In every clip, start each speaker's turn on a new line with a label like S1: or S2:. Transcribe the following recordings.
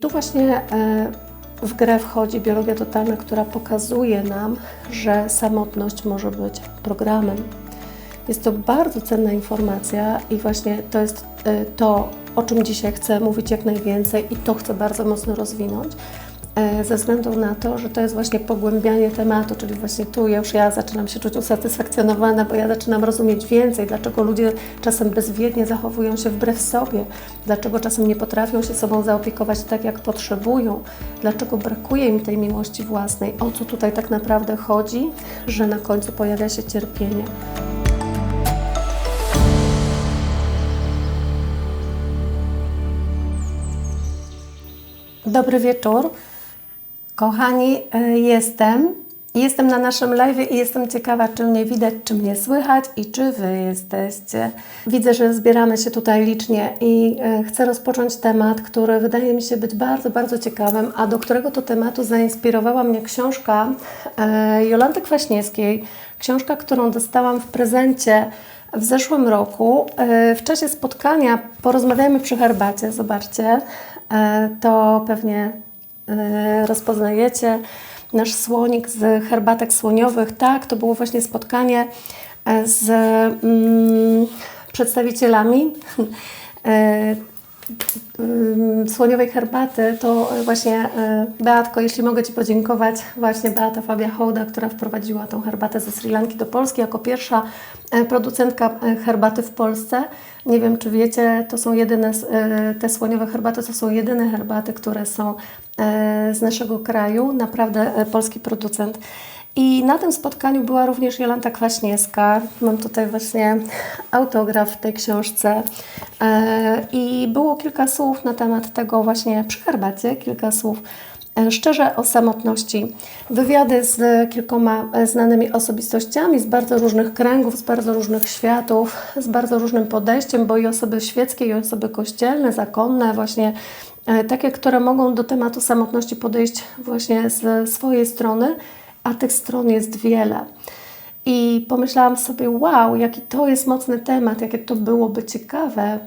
S1: Tu właśnie w grę wchodzi biologia totalna, która pokazuje nam, że samotność może być programem. Jest to bardzo cenna informacja i właśnie to jest to, o czym dzisiaj chcę mówić jak najwięcej i to chcę bardzo mocno rozwinąć, ze względu na to, że to jest właśnie pogłębianie tematu, czyli właśnie tu już ja zaczynam się czuć usatysfakcjonowana, bo ja zaczynam rozumieć więcej, dlaczego ludzie czasem bezwiednie zachowują się wbrew sobie, dlaczego czasem nie potrafią się sobą zaopiekować tak, jak potrzebują, dlaczego brakuje im tej miłości własnej, o co tutaj tak naprawdę chodzi, że na końcu pojawia się cierpienie. Dobry wieczór. Kochani, jestem na naszym live i jestem ciekawa, czy mnie widać, czy mnie słychać i czy Wy jesteście. Widzę, że zbieramy się tutaj licznie i chcę rozpocząć temat, który wydaje mi się być bardzo, bardzo ciekawym, a do którego to tematu zainspirowała mnie książka Jolanty Kwaśniewskiej. Książka, którą dostałam w prezencie w zeszłym roku. W czasie spotkania Porozmawiajmy przy herbacie, zobaczcie, to pewnie rozpoznajecie nasz słonik z herbatek słoniowych. Tak, to było właśnie spotkanie z przedstawicielami słoniowej herbaty. To właśnie Beatko, jeśli mogę Ci podziękować, właśnie Beata Fabia Hołda, która wprowadziła tą herbatę ze Sri Lanki do Polski jako pierwsza producentka herbaty w Polsce. Nie wiem, czy wiecie, to są jedyne, te słoniowe herbaty to są jedyne herbaty, które są z naszego kraju, naprawdę polski producent. I na tym spotkaniu była również Jolanta Kwaśniewska. Mam tutaj właśnie autograf w tej książce. I było kilka słów na temat tego właśnie przy herbacie, kilka słów szczerze o samotności. Wywiady z kilkoma znanymi osobistościami z bardzo różnych kręgów, z bardzo różnych światów, z bardzo różnym podejściem, bo i osoby świeckie, i osoby kościelne, zakonne, właśnie takie, które mogą do tematu samotności podejść właśnie z swojej strony, a tych stron jest wiele. I pomyślałam sobie, wow, jaki to jest mocny temat, jakie to byłoby ciekawe,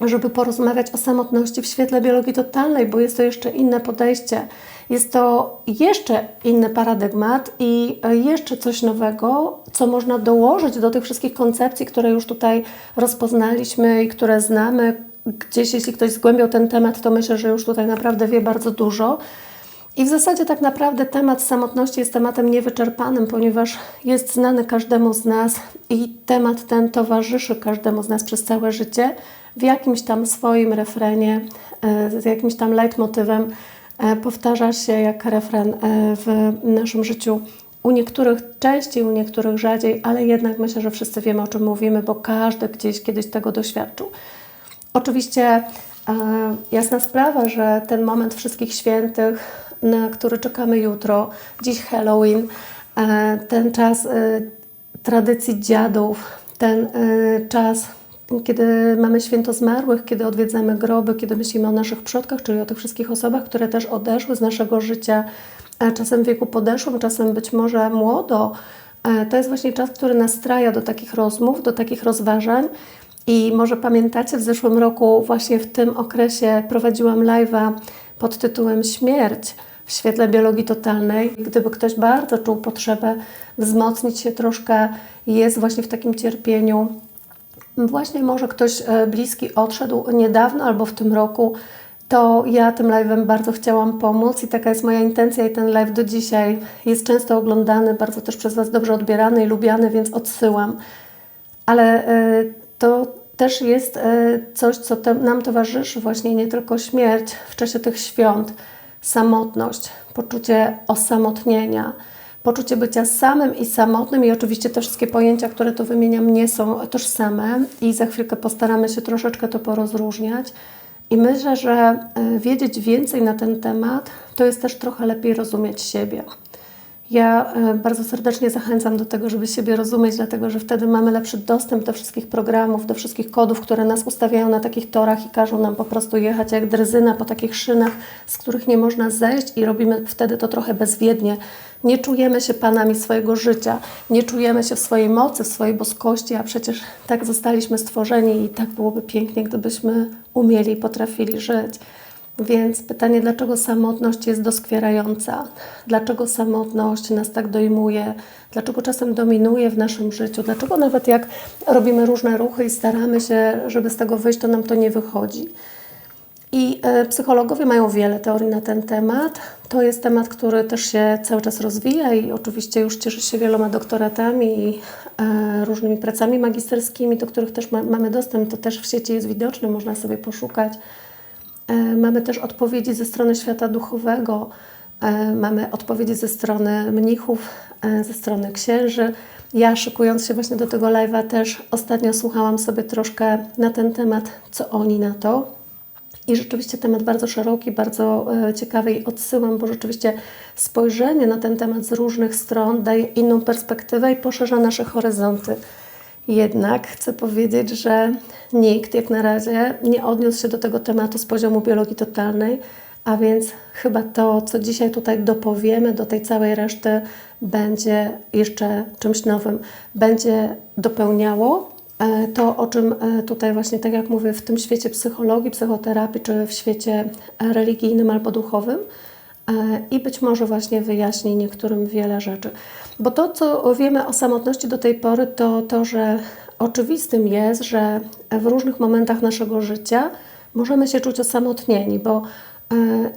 S1: żeby porozmawiać o samotności w świetle biologii totalnej, bo jest to jeszcze inne podejście. Jest to jeszcze inny paradygmat i jeszcze coś nowego, co można dołożyć do tych wszystkich koncepcji, które już tutaj rozpoznaliśmy i które znamy. Gdzieś, jeśli ktoś zgłębiał ten temat, to myślę, że już tutaj naprawdę wie bardzo dużo. I w zasadzie tak naprawdę temat samotności jest tematem niewyczerpanym, ponieważ jest znany każdemu z nas i temat ten towarzyszy każdemu z nas przez całe życie w jakimś tam swoim refrenie, z jakimś tam leitmotywem powtarza się jak refren w naszym życiu. U niektórych częściej, u niektórych rzadziej, ale jednak myślę, że wszyscy wiemy, o czym mówimy, bo każdy gdzieś kiedyś tego doświadczył. Oczywiście jasna sprawa, że ten moment Wszystkich Świętych, na który czekamy jutro, dziś Halloween, ten czas tradycji dziadów, ten czas, kiedy mamy święto zmarłych, kiedy odwiedzamy groby, kiedy myślimy o naszych przodkach, czyli o tych wszystkich osobach, które też odeszły z naszego życia, czasem w wieku podeszłym, czasem być może młodo. To jest właśnie czas, który nastraja do takich rozmów, do takich rozważań. I może pamiętacie, w zeszłym roku właśnie w tym okresie prowadziłam live'a pod tytułem Śmierć w świetle biologii totalnej. Gdyby ktoś bardzo czuł potrzebę wzmocnić się troszkę, jest właśnie w takim cierpieniu, właśnie może ktoś bliski odszedł niedawno albo w tym roku, to ja tym live'em bardzo chciałam pomóc i taka jest moja intencja i ten live do dzisiaj jest często oglądany, bardzo też przez Was dobrze odbierany i lubiany, więc odsyłam. Ale to też jest coś, co nam towarzyszy, właśnie nie tylko śmierć w czasie tych świąt, samotność, poczucie osamotnienia, poczucie bycia samym i samotnym i oczywiście te wszystkie pojęcia, które tu wymieniam, nie są tożsame i za chwilkę postaramy się troszeczkę to porozróżniać. I myślę, że wiedzieć więcej na ten temat, to jest też trochę lepiej rozumieć siebie. Ja bardzo serdecznie zachęcam do tego, żeby siebie rozumieć, dlatego że wtedy mamy lepszy dostęp do wszystkich programów, do wszystkich kodów, które nas ustawiają na takich torach i każą nam po prostu jechać jak drezyna po takich szynach, z których nie można zejść i robimy wtedy to trochę bezwiednie. Nie czujemy się panami swojego życia, nie czujemy się w swojej mocy, w swojej boskości, a przecież tak zostaliśmy stworzeni i tak byłoby pięknie, gdybyśmy umieli i potrafili żyć. Więc pytanie, dlaczego samotność jest doskwierająca? Dlaczego samotność nas tak dojmuje? Dlaczego czasem dominuje w naszym życiu? Dlaczego nawet jak robimy różne ruchy i staramy się, żeby z tego wyjść, to nam to nie wychodzi? I psychologowie mają wiele teorii na ten temat. To jest temat, który też się cały czas rozwija i oczywiście już cieszy się wieloma doktoratami i różnymi pracami magisterskimi, do których też mamy dostęp. To też w sieci jest widoczne, można sobie poszukać. Mamy też odpowiedzi ze strony świata duchowego, mamy odpowiedzi ze strony mnichów, ze strony księży. Ja, szykując się właśnie do tego live'a, też ostatnio słuchałam sobie troszkę na ten temat, co oni na to. I rzeczywiście temat bardzo szeroki, bardzo ciekawy i odsyłam, bo rzeczywiście spojrzenie na ten temat z różnych stron daje inną perspektywę i poszerza nasze horyzonty. Jednak chcę powiedzieć, że nikt jak na razie nie odniósł się do tego tematu z poziomu biologii totalnej, a więc chyba to, co dzisiaj tutaj dopowiemy do tej całej reszty, będzie jeszcze czymś nowym, będzie dopełniało to, o czym tutaj właśnie, tak jak mówię, w tym świecie psychologii, psychoterapii, czy w świecie religijnym albo duchowym i być może właśnie wyjaśni niektórym wiele rzeczy. Bo to, co wiemy o samotności do tej pory, to to, że oczywistym jest, że w różnych momentach naszego życia możemy się czuć osamotnieni, bo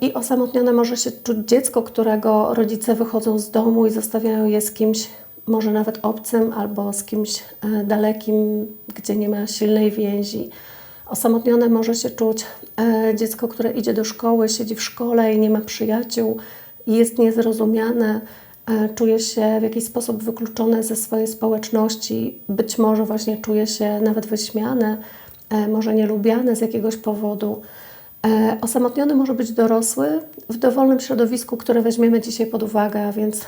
S1: i osamotnione może się czuć dziecko, którego rodzice wychodzą z domu i zostawiają je z kimś, może nawet obcym, albo z kimś dalekim, gdzie nie ma silnej więzi. Osamotnione może się czuć dziecko, które idzie do szkoły, siedzi w szkole i nie ma przyjaciół i jest niezrozumiane, czuje się w jakiś sposób wykluczone ze swojej społeczności, być może właśnie czuje się nawet wyśmiane, może nielubiane z jakiegoś powodu. Osamotniony może być dorosły w dowolnym środowisku, które weźmiemy dzisiaj pod uwagę, a więc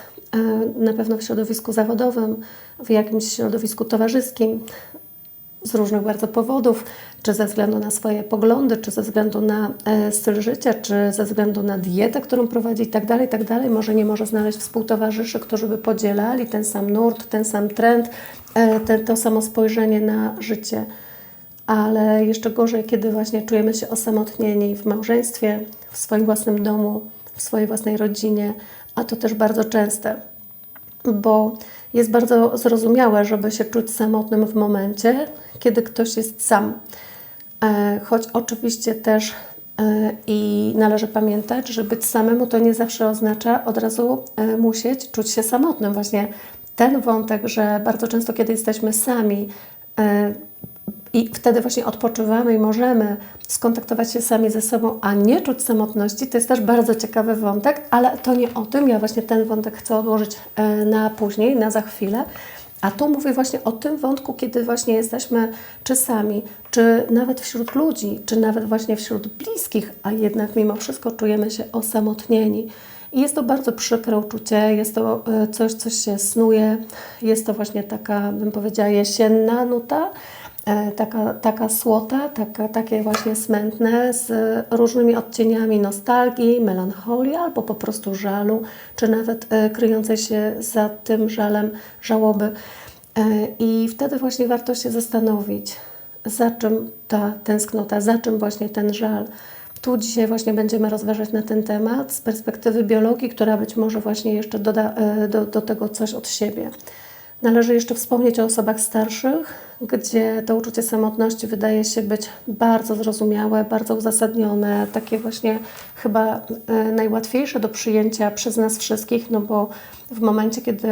S1: na pewno w środowisku zawodowym, w jakimś środowisku towarzyskim, z różnych bardzo powodów, czy ze względu na swoje poglądy, czy ze względu na styl życia, czy ze względu na dietę, którą prowadzi i tak dalej, może nie może znaleźć współtowarzyszy, którzy by podzielali ten sam nurt, ten sam trend, to samo spojrzenie na życie. Ale jeszcze gorzej, kiedy właśnie czujemy się osamotnieni w małżeństwie, w swoim własnym domu, w swojej własnej rodzinie, a to też bardzo częste, bo jest bardzo zrozumiałe, żeby się czuć samotnym w momencie, kiedy ktoś jest sam. Choć oczywiście też i należy pamiętać, że być samemu to nie zawsze oznacza od razu musieć czuć się samotnym. Właśnie ten wątek, że bardzo często, kiedy jesteśmy sami, i wtedy właśnie odpoczywamy i możemy skontaktować się sami ze sobą, a nie czuć samotności. To jest też bardzo ciekawy wątek, ale to nie o tym. Ja właśnie ten wątek chcę odłożyć na później, na za chwilę. A tu mówię właśnie o tym wątku, kiedy właśnie jesteśmy czy sami, czy nawet wśród ludzi, czy nawet właśnie wśród bliskich, a jednak mimo wszystko czujemy się osamotnieni. I jest to bardzo przykre uczucie, jest to coś, co się snuje, jest to właśnie taka, bym powiedziała, jesienna nuta, taka słota, takie właśnie smętne, z różnymi odcieniami nostalgii, melancholii albo po prostu żalu, czy nawet kryjącej się za tym żalem żałoby. I wtedy właśnie warto się zastanowić, za czym ta tęsknota, za czym właśnie ten żal. Tu dzisiaj właśnie będziemy rozważać na ten temat z perspektywy biologii, która być może właśnie jeszcze doda do tego coś od siebie. Należy jeszcze wspomnieć o osobach starszych, gdzie to uczucie samotności wydaje się być bardzo zrozumiałe, bardzo uzasadnione, takie właśnie chyba najłatwiejsze do przyjęcia przez nas wszystkich, no bo w momencie, kiedy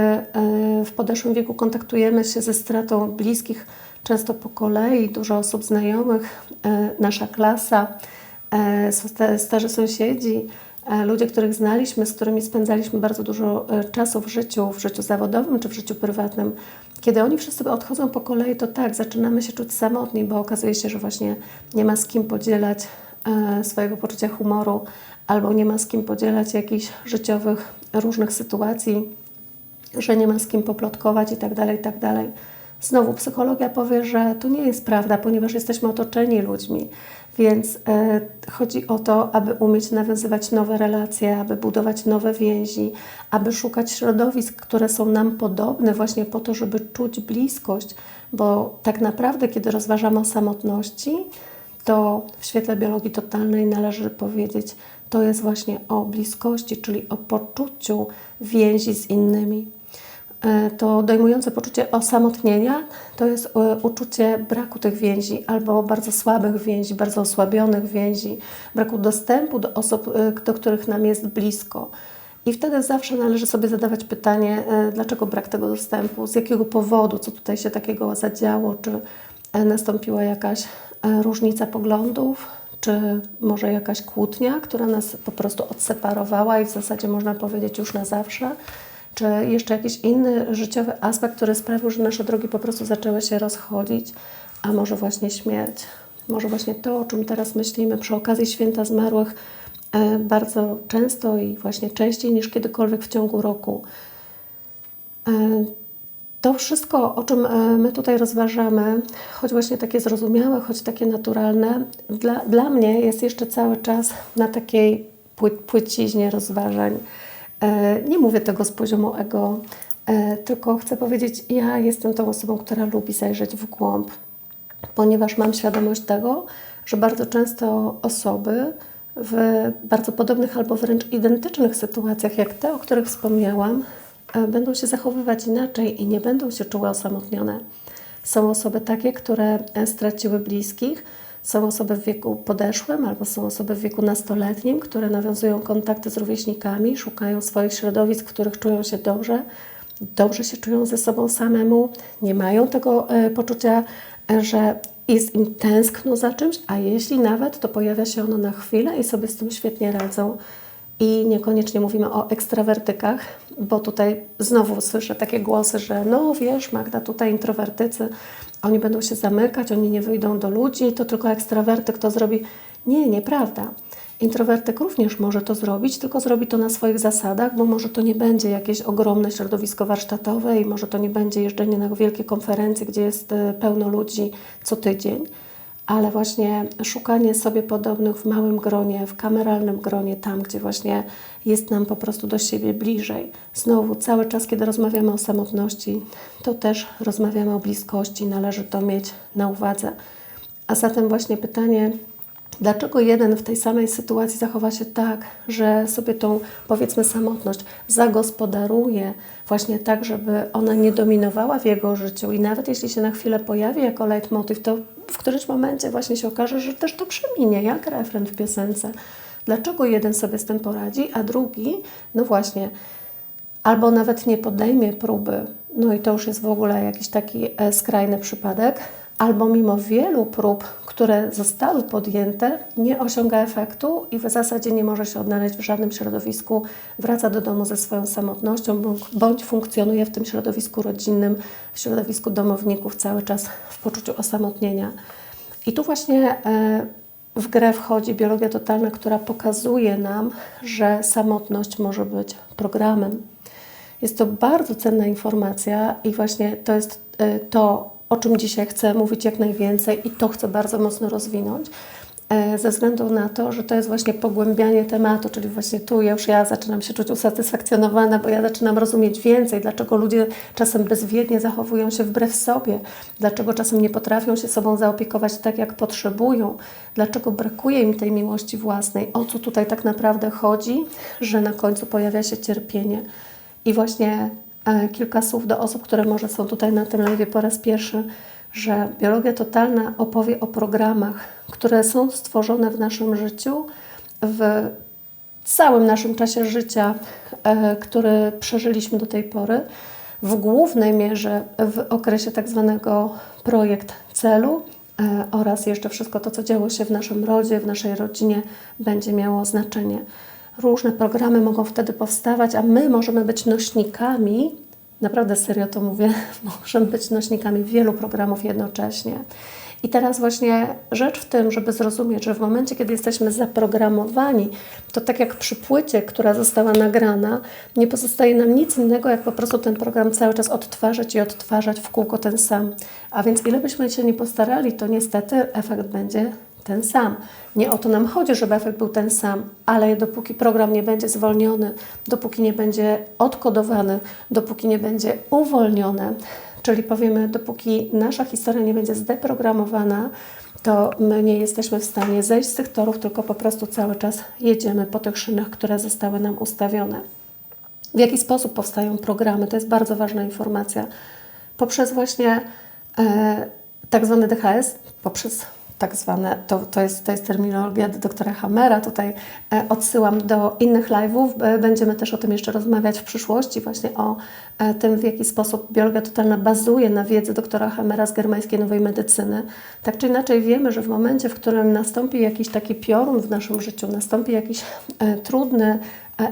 S1: w podeszłym wieku kontaktujemy się ze stratą bliskich, często po kolei, dużo osób znajomych, nasza klasa, starzy sąsiedzi, ludzie, których znaliśmy, z którymi spędzaliśmy bardzo dużo czasu w życiu zawodowym czy w życiu prywatnym. Kiedy oni wszyscy odchodzą po kolei, to tak, zaczynamy się czuć samotni, bo okazuje się, że właśnie nie ma z kim podzielać swojego poczucia humoru albo nie ma z kim podzielać jakichś życiowych różnych sytuacji, że nie ma z kim poplotkować i tak dalej, i tak dalej. Znowu psychologia powie, że to nie jest prawda, ponieważ jesteśmy otoczeni ludźmi. Więc chodzi o to, aby umieć nawiązywać nowe relacje, aby budować nowe więzi, aby szukać środowisk, które są nam podobne właśnie po to, żeby czuć bliskość, bo tak naprawdę, kiedy rozważamy o samotności, to w świetle biologii totalnej należy powiedzieć, to jest właśnie o bliskości, czyli o poczuciu więzi z innymi. To dojmujące poczucie osamotnienia to jest uczucie braku tych więzi albo bardzo słabych więzi, bardzo osłabionych więzi, braku dostępu do osób, do których nam jest blisko. I wtedy zawsze należy sobie zadawać pytanie, dlaczego brak tego dostępu, z jakiego powodu, co tutaj się takiego zadziało, czy nastąpiła jakaś różnica poglądów, czy może jakaś kłótnia, która nas po prostu odseparowała i w zasadzie można powiedzieć już na zawsze, czy jeszcze jakiś inny życiowy aspekt, który sprawił, że nasze drogi po prostu zaczęły się rozchodzić, a może właśnie śmierć, może właśnie to, o czym teraz myślimy przy okazji Święta Zmarłych bardzo często i właśnie częściej niż kiedykolwiek w ciągu roku. To wszystko, o czym my tutaj rozważamy, choć właśnie takie zrozumiałe, choć takie naturalne, dla mnie jest jeszcze cały czas na takiej płyciźnie rozważań. Nie mówię tego z poziomu ego, tylko chcę powiedzieć, ja jestem tą osobą, która lubi zajrzeć w głąb, ponieważ mam świadomość tego, że bardzo często osoby w bardzo podobnych albo wręcz identycznych sytuacjach jak te, o których wspomniałam, będą się zachowywać inaczej i nie będą się czuły osamotnione. Są osoby takie, które straciły bliskich, są osoby w wieku podeszłym albo są osoby w wieku nastoletnim, które nawiązują kontakty z rówieśnikami, szukają swoich środowisk, w których czują się dobrze się czują ze sobą samemu, nie mają tego poczucia, że jest im tęskno za czymś, a jeśli nawet, to pojawia się ono na chwilę i sobie z tym świetnie radzą. I niekoniecznie mówimy o ekstrawertykach, bo tutaj znowu słyszę takie głosy, że no wiesz Magda, tutaj introwertycy, oni będą się zamykać, oni nie wyjdą do ludzi, to tylko ekstrawertyk to zrobi. Nie, nieprawda. Introwertyk również może to zrobić, tylko zrobi to na swoich zasadach, bo może to nie będzie jakieś ogromne środowisko warsztatowe i może to nie będzie jeżdżenie na wielkie konferencje, gdzie jest pełno ludzi co tydzień, ale właśnie szukanie sobie podobnych w małym gronie, w kameralnym gronie, tam gdzie właśnie jest nam po prostu do siebie bliżej. Znowu cały czas, kiedy rozmawiamy o samotności, to też rozmawiamy o bliskości, należy to mieć na uwadze. A zatem właśnie pytanie, dlaczego jeden w tej samej sytuacji zachowa się tak, że sobie tą, powiedzmy, samotność zagospodaruje właśnie tak, żeby ona nie dominowała w jego życiu i nawet jeśli się na chwilę pojawi jako leitmotiv, to w którymś momencie właśnie się okaże, że też to przeminie, jak refren w piosence. Dlaczego jeden sobie z tym poradzi, a drugi, no właśnie, albo nawet nie podejmie próby, no i to już jest w ogóle jakiś taki skrajny przypadek, albo mimo wielu prób, które zostały podjęte, nie osiąga efektu i w zasadzie nie może się odnaleźć w żadnym środowisku, wraca do domu ze swoją samotnością bądź funkcjonuje w tym środowisku rodzinnym, w środowisku domowników cały czas w poczuciu osamotnienia. I tu właśnie w grę wchodzi biologia totalna, która pokazuje nam, że samotność może być programem. Jest to bardzo cenna informacja i właśnie to jest to, o czym dzisiaj chcę mówić jak najwięcej i to chcę bardzo mocno rozwinąć, ze względu na to, że to jest właśnie pogłębianie tematu, czyli właśnie tu ja zaczynam się czuć usatysfakcjonowana, bo ja zaczynam rozumieć więcej, dlaczego ludzie czasem bezwiednie zachowują się wbrew sobie, dlaczego czasem nie potrafią się sobą zaopiekować tak, jak potrzebują, dlaczego brakuje im tej miłości własnej, o co tutaj tak naprawdę chodzi, że na końcu pojawia się cierpienie. I właśnie kilka słów do osób, które może są tutaj na tym live po raz pierwszy, że biologia totalna opowie o programach, które są stworzone w naszym życiu, w całym naszym czasie życia, który przeżyliśmy do tej pory, w głównej mierze w okresie tak zwanego projekt celu oraz jeszcze wszystko to, co działo się w naszym rodzie, w naszej rodzinie, będzie miało znaczenie. Różne programy mogą wtedy powstawać, a my możemy być nośnikami, naprawdę serio to mówię, możemy być nośnikami wielu programów jednocześnie. I teraz właśnie rzecz w tym, żeby zrozumieć, że w momencie, kiedy jesteśmy zaprogramowani, to tak jak przy płycie, która została nagrana, nie pozostaje nam nic innego, jak po prostu ten program cały czas odtwarzać i odtwarzać w kółko ten sam. A więc ile byśmy się nie postarali, to niestety efekt będzie ten sam. Nie o to nam chodzi, żeby efekt był ten sam, ale dopóki program nie będzie zwolniony, dopóki nie będzie odkodowany, dopóki nie będzie uwolniony, czyli powiemy, dopóki nasza historia nie będzie zdeprogramowana, to my nie jesteśmy w stanie zejść z tych torów, tylko po prostu cały czas jedziemy po tych szynach, które zostały nam ustawione. W jaki sposób powstają programy? To jest bardzo ważna informacja. Poprzez właśnie tak zwany DHS, poprzez tak zwane, to jest terminologia doktora Hammera, tutaj odsyłam do innych live'ów, będziemy też o tym jeszcze rozmawiać w przyszłości, właśnie o tym, w jaki sposób biologia totalna bazuje na wiedzy doktora Hammera z germańskiej nowej medycyny. Tak czy inaczej wiemy, że w momencie, w którym nastąpi jakiś taki piorun w naszym życiu, nastąpi jakiś trudny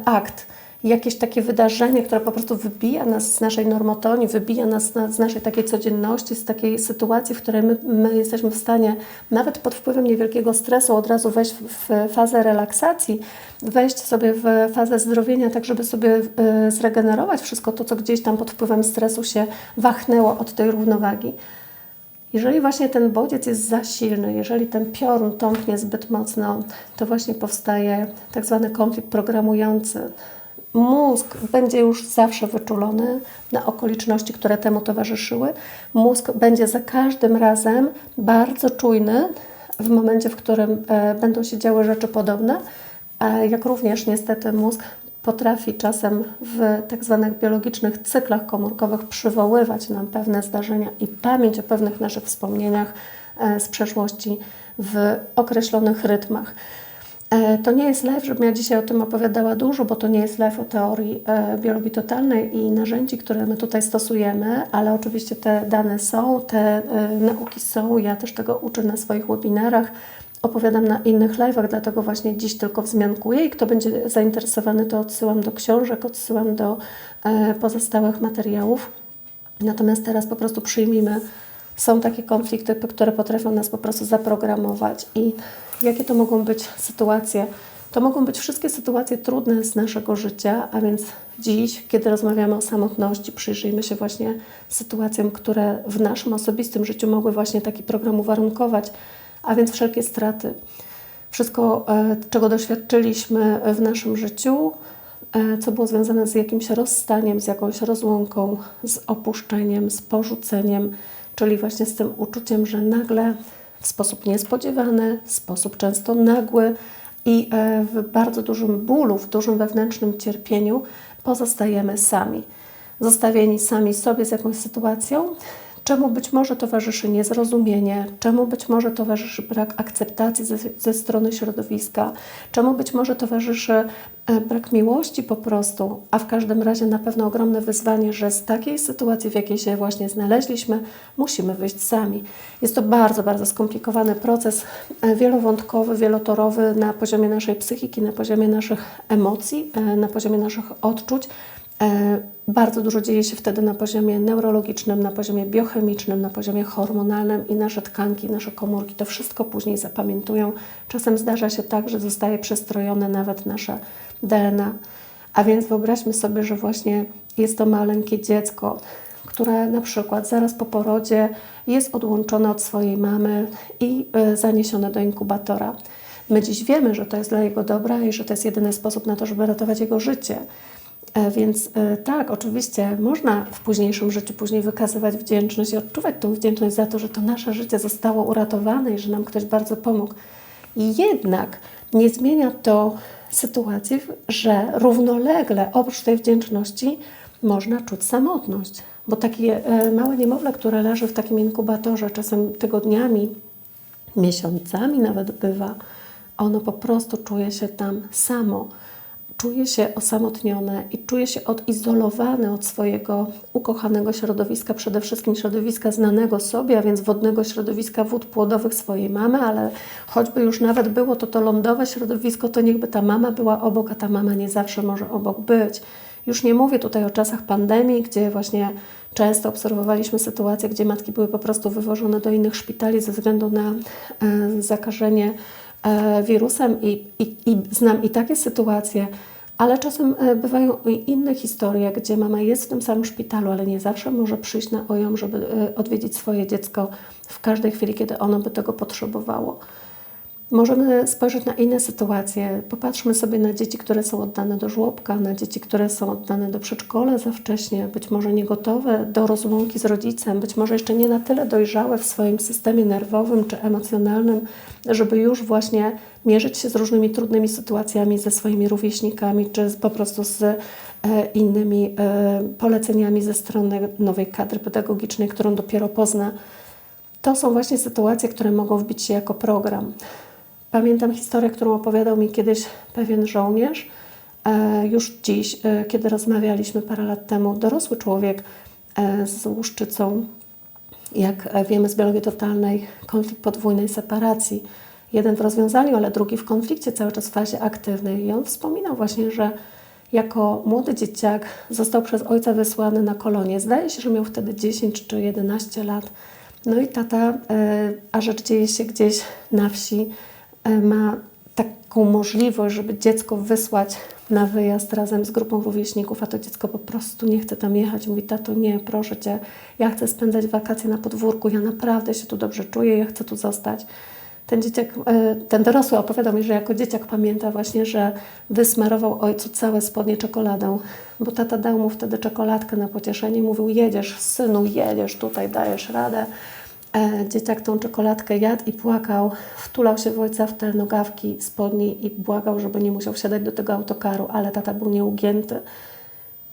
S1: akt, jakieś takie wydarzenie, które po prostu wybija nas z naszej normotonii, wybija nas z naszej takiej codzienności, z takiej sytuacji, w której my jesteśmy w stanie nawet pod wpływem niewielkiego stresu od razu wejść w fazę relaksacji, wejść sobie w fazę zdrowienia, tak żeby sobie zregenerować wszystko to, co gdzieś tam pod wpływem stresu się wachnęło od tej równowagi. Jeżeli właśnie ten bodziec jest za silny, jeżeli ten piorun tąpnie zbyt mocno, to właśnie powstaje tak zwany konflikt programujący. Mózg będzie już zawsze wyczulony na okoliczności, które temu towarzyszyły. Mózg będzie za każdym razem bardzo czujny w momencie, w którym będą się działy rzeczy podobne, jak również niestety mózg potrafi czasem w tak zwanych biologicznych cyklach komórkowych przywoływać nam pewne zdarzenia i pamięć o pewnych naszych wspomnieniach z przeszłości w określonych rytmach. To nie jest live, żebym ja dzisiaj o tym opowiadała dużo, bo to nie jest live o teorii biologii totalnej i narzędzi, które my tutaj stosujemy, ale oczywiście te dane są, te nauki są, ja też tego uczę na swoich webinarach, opowiadam na innych live'ach, dlatego właśnie dziś tylko wzmiankuję i kto będzie zainteresowany, to odsyłam do książek, odsyłam do pozostałych materiałów. Natomiast teraz po prostu przyjmijmy, są takie konflikty, które potrafią nas po prostu zaprogramować i jakie to mogą być sytuacje? To mogą być wszystkie sytuacje trudne z naszego życia, a więc dziś, kiedy rozmawiamy o samotności, przyjrzyjmy się właśnie sytuacjom, które w naszym osobistym życiu mogły właśnie taki program uwarunkować, a więc wszelkie straty. Wszystko, czego doświadczyliśmy w naszym życiu, co było związane z jakimś rozstaniem, z jakąś rozłąką, z opuszczeniem, z porzuceniem, czyli właśnie z tym uczuciem, że nagle w sposób niespodziewany, w sposób często nagły i w bardzo dużym bólu, w dużym wewnętrznym cierpieniu pozostajemy sami. Zostawieni sami sobie z jakąś sytuacją, czemu być może towarzyszy niezrozumienie, czemu być może towarzyszy brak akceptacji ze strony środowiska, czemu być może towarzyszy brak miłości po prostu, a w każdym razie na pewno ogromne wyzwanie, że z takiej sytuacji, w jakiej się właśnie znaleźliśmy, musimy wyjść sami. Jest to bardzo, bardzo skomplikowany proces, wielowątkowy, wielotorowy na poziomie naszej psychiki, na poziomie naszych emocji, na poziomie naszych odczuć. Bardzo dużo dzieje się wtedy na poziomie neurologicznym, na poziomie biochemicznym, na poziomie hormonalnym i nasze tkanki, nasze komórki to wszystko później zapamiętują. Czasem zdarza się tak, że zostaje przestrojone nawet nasze DNA. A więc wyobraźmy sobie, że właśnie jest to maleńkie dziecko, które na przykład zaraz po porodzie jest odłączone od swojej mamy i zaniesione do inkubatora. My dziś wiemy, że to jest dla jego dobra i że to jest jedyny sposób na to, żeby ratować jego życie. Więc tak, oczywiście można w późniejszym życiu później wykazywać wdzięczność i odczuwać tą wdzięczność za to, że to nasze życie zostało uratowane i że nam ktoś bardzo pomógł. I jednak nie zmienia to sytuacji, że równolegle oprócz tej wdzięczności można czuć samotność. Bo takie małe niemowlę, które leży w takim inkubatorze czasem tygodniami, miesiącami nawet bywa, ono po prostu czuje się tam samo. Czuje się osamotnione i czuje się odizolowane od swojego ukochanego środowiska, przede wszystkim środowiska znanego sobie, a więc wodnego środowiska wód płodowych swojej mamy, ale choćby już nawet było to lądowe środowisko, to niechby ta mama była obok, a ta mama nie zawsze może obok być. Już nie mówię tutaj o czasach pandemii, gdzie właśnie często obserwowaliśmy sytuacje, gdzie matki były po prostu wywożone do innych szpitali ze względu na zakażenie wirusem i znam i takie sytuacje, ale czasem bywają i inne historie, gdzie mama jest w tym samym szpitalu, ale nie zawsze może przyjść na OJOM, żeby odwiedzić swoje dziecko w każdej chwili, kiedy ono by tego potrzebowało. Możemy spojrzeć na inne sytuacje. Popatrzmy sobie na dzieci, które są oddane do żłobka, na dzieci, które są oddane do przedszkola za wcześnie, być może nie gotowe do rozłąki z rodzicem, być może jeszcze nie na tyle dojrzałe w swoim systemie nerwowym czy emocjonalnym, żeby już właśnie mierzyć się z różnymi trudnymi sytuacjami ze swoimi rówieśnikami, czy po prostu z innymi poleceniami ze strony nowej kadry pedagogicznej, którą dopiero pozna. To są właśnie sytuacje, które mogą wbić się jako program. Pamiętam historię, którą opowiadał mi kiedyś pewien żołnierz, już dziś, kiedy rozmawialiśmy parę lat temu, dorosły człowiek z łuszczycą, jak wiemy z biologii totalnej, konflikt podwójnej separacji. Jeden w rozwiązaniu, ale drugi w konflikcie, cały czas w fazie aktywnej. I on wspominał właśnie, że jako młody dzieciak został przez ojca wysłany na kolonię. Zdaje się, że miał wtedy 10 czy 11 lat. No i tata, a rzecz dzieje się gdzieś na wsi, ma taką możliwość, żeby dziecko wysłać na wyjazd razem z grupą rówieśników, a to dziecko po prostu nie chce tam jechać. Mówi: tato, nie, proszę Cię, ja chcę spędzać wakacje na podwórku, ja naprawdę się tu dobrze czuję, ja chcę tu zostać. Ten dzieciak, ten dorosły opowiadał mi, że jako dzieciak pamięta właśnie, że wysmarował ojcu całe spodnie czekoladą, bo tata dał mu wtedy czekoladkę na pocieszenie i mówił: jedziesz, synu, jedziesz, tutaj dajesz radę. Dzieciak tą czekoladkę jadł i płakał, wtulał się w ojca w te nogawki spodni i błagał, żeby nie musiał wsiadać do tego autokaru, ale tata był nieugięty.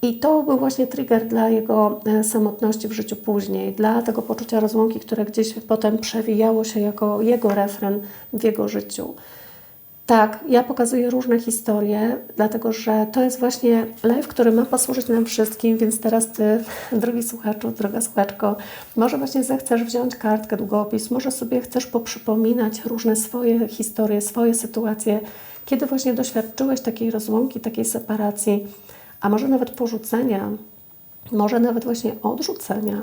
S1: I to był właśnie trigger dla jego samotności w życiu później, dla tego poczucia rozłąki, które gdzieś potem przewijało się jako jego refren w jego życiu. Tak, ja pokazuję różne historie, dlatego że to jest właśnie live, który ma posłużyć nam wszystkim, więc teraz Ty, drogi słuchaczu, droga słuchaczko, może właśnie zechcesz wziąć kartkę, długopis, może sobie chcesz poprzypominać różne swoje historie, swoje sytuacje, kiedy właśnie doświadczyłeś takiej rozłąki, takiej separacji, a może nawet porzucenia, może nawet właśnie odrzucenia,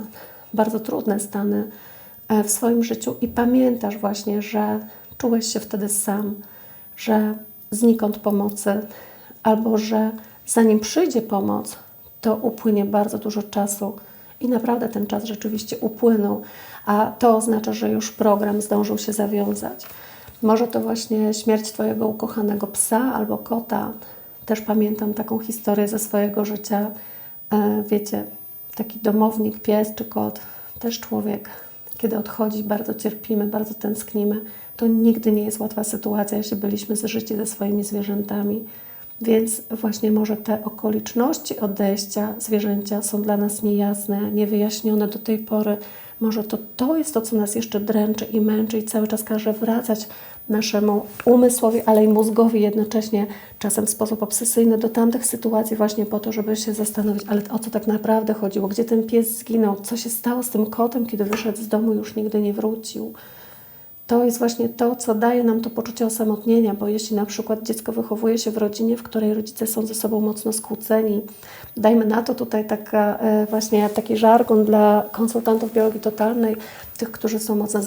S1: bardzo trudne stany w swoim życiu i pamiętasz właśnie, że czułeś się wtedy sam, że znikąd pomocy, albo że zanim przyjdzie pomoc, to upłynie bardzo dużo czasu i naprawdę ten czas rzeczywiście upłynął, a to oznacza, że już program zdążył się zawiązać. Może to właśnie śmierć Twojego ukochanego psa albo kota. Też pamiętam taką historię ze swojego życia. Wiecie, taki domownik, pies czy kot, też człowiek, kiedy odchodzi, bardzo cierpimy, bardzo tęsknimy. To nigdy nie jest łatwa sytuacja, jeśli byliśmy zżyci ze swoimi zwierzętami. Więc właśnie może te okoliczności odejścia zwierzęcia są dla nas niejasne, niewyjaśnione do tej pory. Może to jest to, co nas jeszcze dręczy i męczy i cały czas każe wracać naszemu umysłowi, ale i mózgowi jednocześnie, czasem w sposób obsesyjny, do tamtych sytuacji właśnie po to, żeby się zastanowić, ale o co tak naprawdę chodziło, gdzie ten pies zginął, co się stało z tym kotem, kiedy wyszedł z domu i już nigdy nie wrócił. To jest właśnie to, co daje nam to poczucie osamotnienia, bo jeśli na przykład dziecko wychowuje się w rodzinie, w której rodzice są ze sobą mocno skłóceni, dajmy na to tutaj właśnie taki żargon dla konsultantów biologii totalnej, tych, którzy są mocno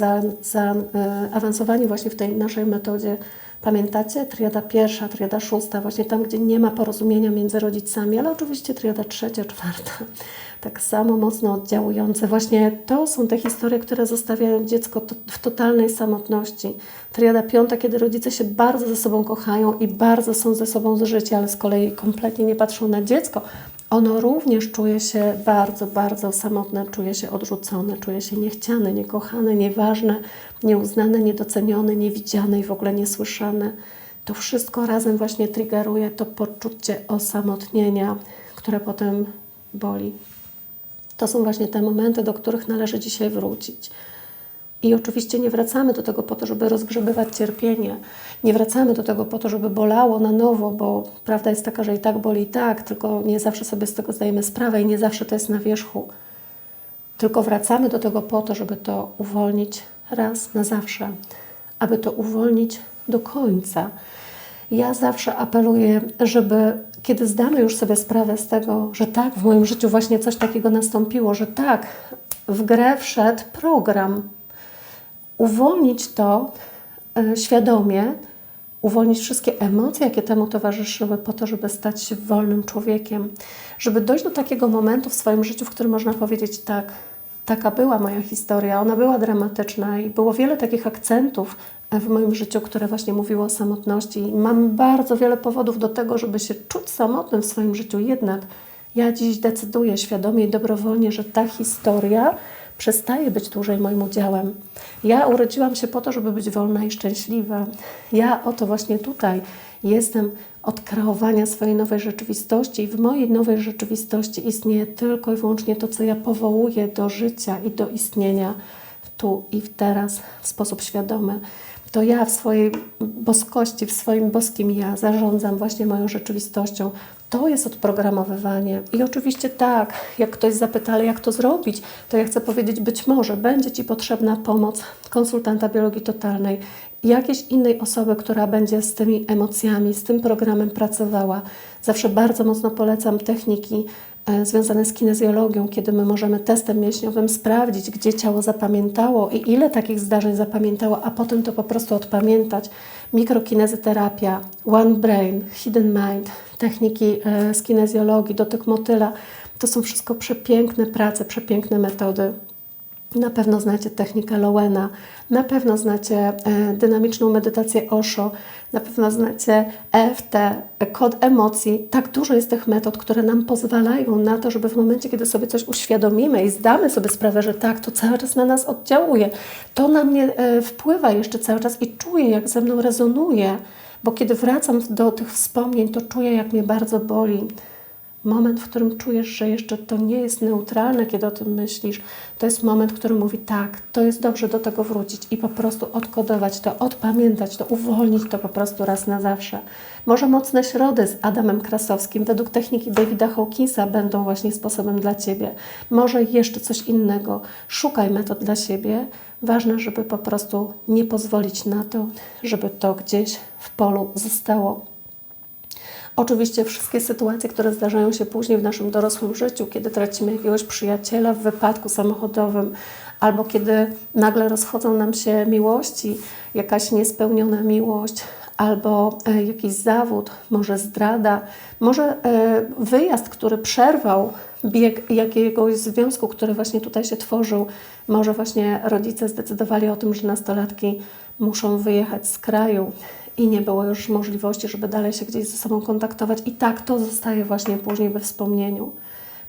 S1: zaawansowani właśnie w tej naszej metodzie. Pamiętacie? Triada pierwsza, triada szósta, właśnie tam, gdzie nie ma porozumienia między rodzicami, ale oczywiście triada trzecia, czwarta, tak samo mocno oddziałujące. Właśnie to są te historie, które zostawiają dziecko w totalnej samotności. Triada piąta, kiedy rodzice się bardzo ze sobą kochają i bardzo są ze sobą zżyci, ale z kolei kompletnie nie patrzą na dziecko. Ono również czuje się bardzo, bardzo samotne, czuje się odrzucone, czuje się niechciane, niekochane, nieważne, nieuznane, niedocenione, niewidziane i w ogóle niesłyszane. To wszystko razem właśnie triggeruje to poczucie osamotnienia, które potem boli. To są właśnie te momenty, do których należy dzisiaj wrócić. I oczywiście nie wracamy do tego po to, żeby rozgrzebywać cierpienie. Nie wracamy do tego po to, żeby bolało na nowo, bo prawda jest taka, że i tak boli i tak, tylko nie zawsze sobie z tego zdajemy sprawę i nie zawsze to jest na wierzchu. Tylko wracamy do tego po to, żeby to uwolnić raz na zawsze, aby to uwolnić do końca. Ja zawsze apeluję, żeby kiedy zdamy już sobie sprawę z tego, że tak, w moim życiu właśnie coś takiego nastąpiło, że tak, w grę wszedł program, uwolnić to świadomie, uwolnić wszystkie emocje, jakie temu towarzyszyły po to, żeby stać się wolnym człowiekiem, żeby dojść do takiego momentu w swoim życiu, w którym można powiedzieć tak, taka była moja historia, ona była dramatyczna i było wiele takich akcentów w moim życiu, które właśnie mówiło o samotności. Mam bardzo wiele powodów do tego, żeby się czuć samotnym w swoim życiu. Jednak ja dziś decyduję świadomie i dobrowolnie, że ta historia przestaje być dłużej moim udziałem. Ja urodziłam się po to, żeby być wolna i szczęśliwa. Ja oto właśnie tutaj jestem od kreowania swojej nowej rzeczywistości i w mojej nowej rzeczywistości istnieje tylko i wyłącznie to, co ja powołuję do życia i do istnienia tu i teraz w sposób świadomy. To ja w swojej boskości, w swoim boskim ja zarządzam właśnie moją rzeczywistością. To jest odprogramowywanie. I oczywiście tak, jak ktoś zapyta, ale jak to zrobić, to ja chcę powiedzieć, być może będzie Ci potrzebna pomoc konsultanta biologii totalnej, jakiejś innej osoby, która będzie z tymi emocjami, z tym programem pracowała. Zawsze bardzo mocno polecam techniki związane z kinezjologią, kiedy my możemy testem mięśniowym sprawdzić, gdzie ciało zapamiętało i ile takich zdarzeń zapamiętało, a potem to po prostu odpamiętać. Mikrokinezyterapia, One Brain, Hidden Mind, techniki z kinezjologii, dotyk motyla, to są wszystko przepiękne prace, przepiękne metody. Na pewno znacie technikę Lowena, na pewno znacie dynamiczną medytację Osho, na pewno znacie EFT, kod emocji. Tak dużo jest tych metod, które nam pozwalają na to, żeby w momencie, kiedy sobie coś uświadomimy i zdamy sobie sprawę, że tak, to cały czas na nas oddziałuje, to na mnie wpływa jeszcze cały czas i czuję, jak ze mną rezonuje, bo kiedy wracam do tych wspomnień, to czuję, jak mnie bardzo boli. Moment, w którym czujesz, że jeszcze to nie jest neutralne, kiedy o tym myślisz, to jest moment, który mówi tak, to jest dobrze do tego wrócić i po prostu odkodować to, odpamiętać to, uwolnić to po prostu raz na zawsze. Może mocne środy z Adamem Krasowskim według techniki Davida Hawkinsa będą właśnie sposobem dla Ciebie. Może jeszcze coś innego. Szukaj metod dla siebie. Ważne, żeby po prostu nie pozwolić na to, żeby to gdzieś w polu zostało. Oczywiście wszystkie sytuacje, które zdarzają się później w naszym dorosłym życiu, kiedy tracimy jakiegoś przyjaciela w wypadku samochodowym, albo kiedy nagle rozchodzą nam się miłości, jakaś niespełniona miłość, albo jakiś zawód, może zdrada, może wyjazd, który przerwał bieg jakiegoś związku, który właśnie tutaj się tworzył, może właśnie rodzice zdecydowali o tym, że nastolatki muszą wyjechać z kraju i nie było już możliwości, żeby dalej się gdzieś ze sobą kontaktować. I tak to zostaje właśnie później we wspomnieniu.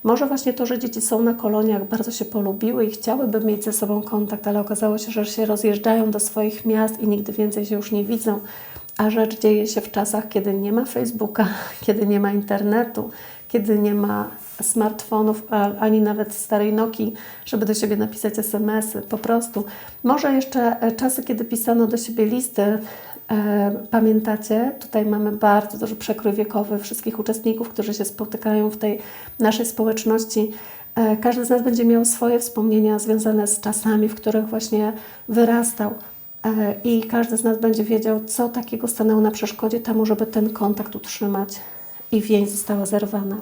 S1: Może właśnie to, że dzieci są na koloniach, bardzo się polubiły i chciałyby mieć ze sobą kontakt, ale okazało się, że się rozjeżdżają do swoich miast i nigdy więcej się już nie widzą. A rzecz dzieje się w czasach, kiedy nie ma Facebooka, kiedy nie ma internetu, kiedy nie ma smartfonów, ani nawet starej Nokii, żeby do siebie napisać SMS-y. Po prostu. Może jeszcze czasy, kiedy pisano do siebie listy. Pamiętacie? Tutaj mamy bardzo duży przekrój wiekowy wszystkich uczestników, którzy się spotykają w tej naszej społeczności. Każdy z nas będzie miał swoje wspomnienia związane z czasami, w których właśnie wyrastał. I każdy z nas będzie wiedział, co takiego stanęło na przeszkodzie temu, żeby ten kontakt utrzymać i więź została zerwana.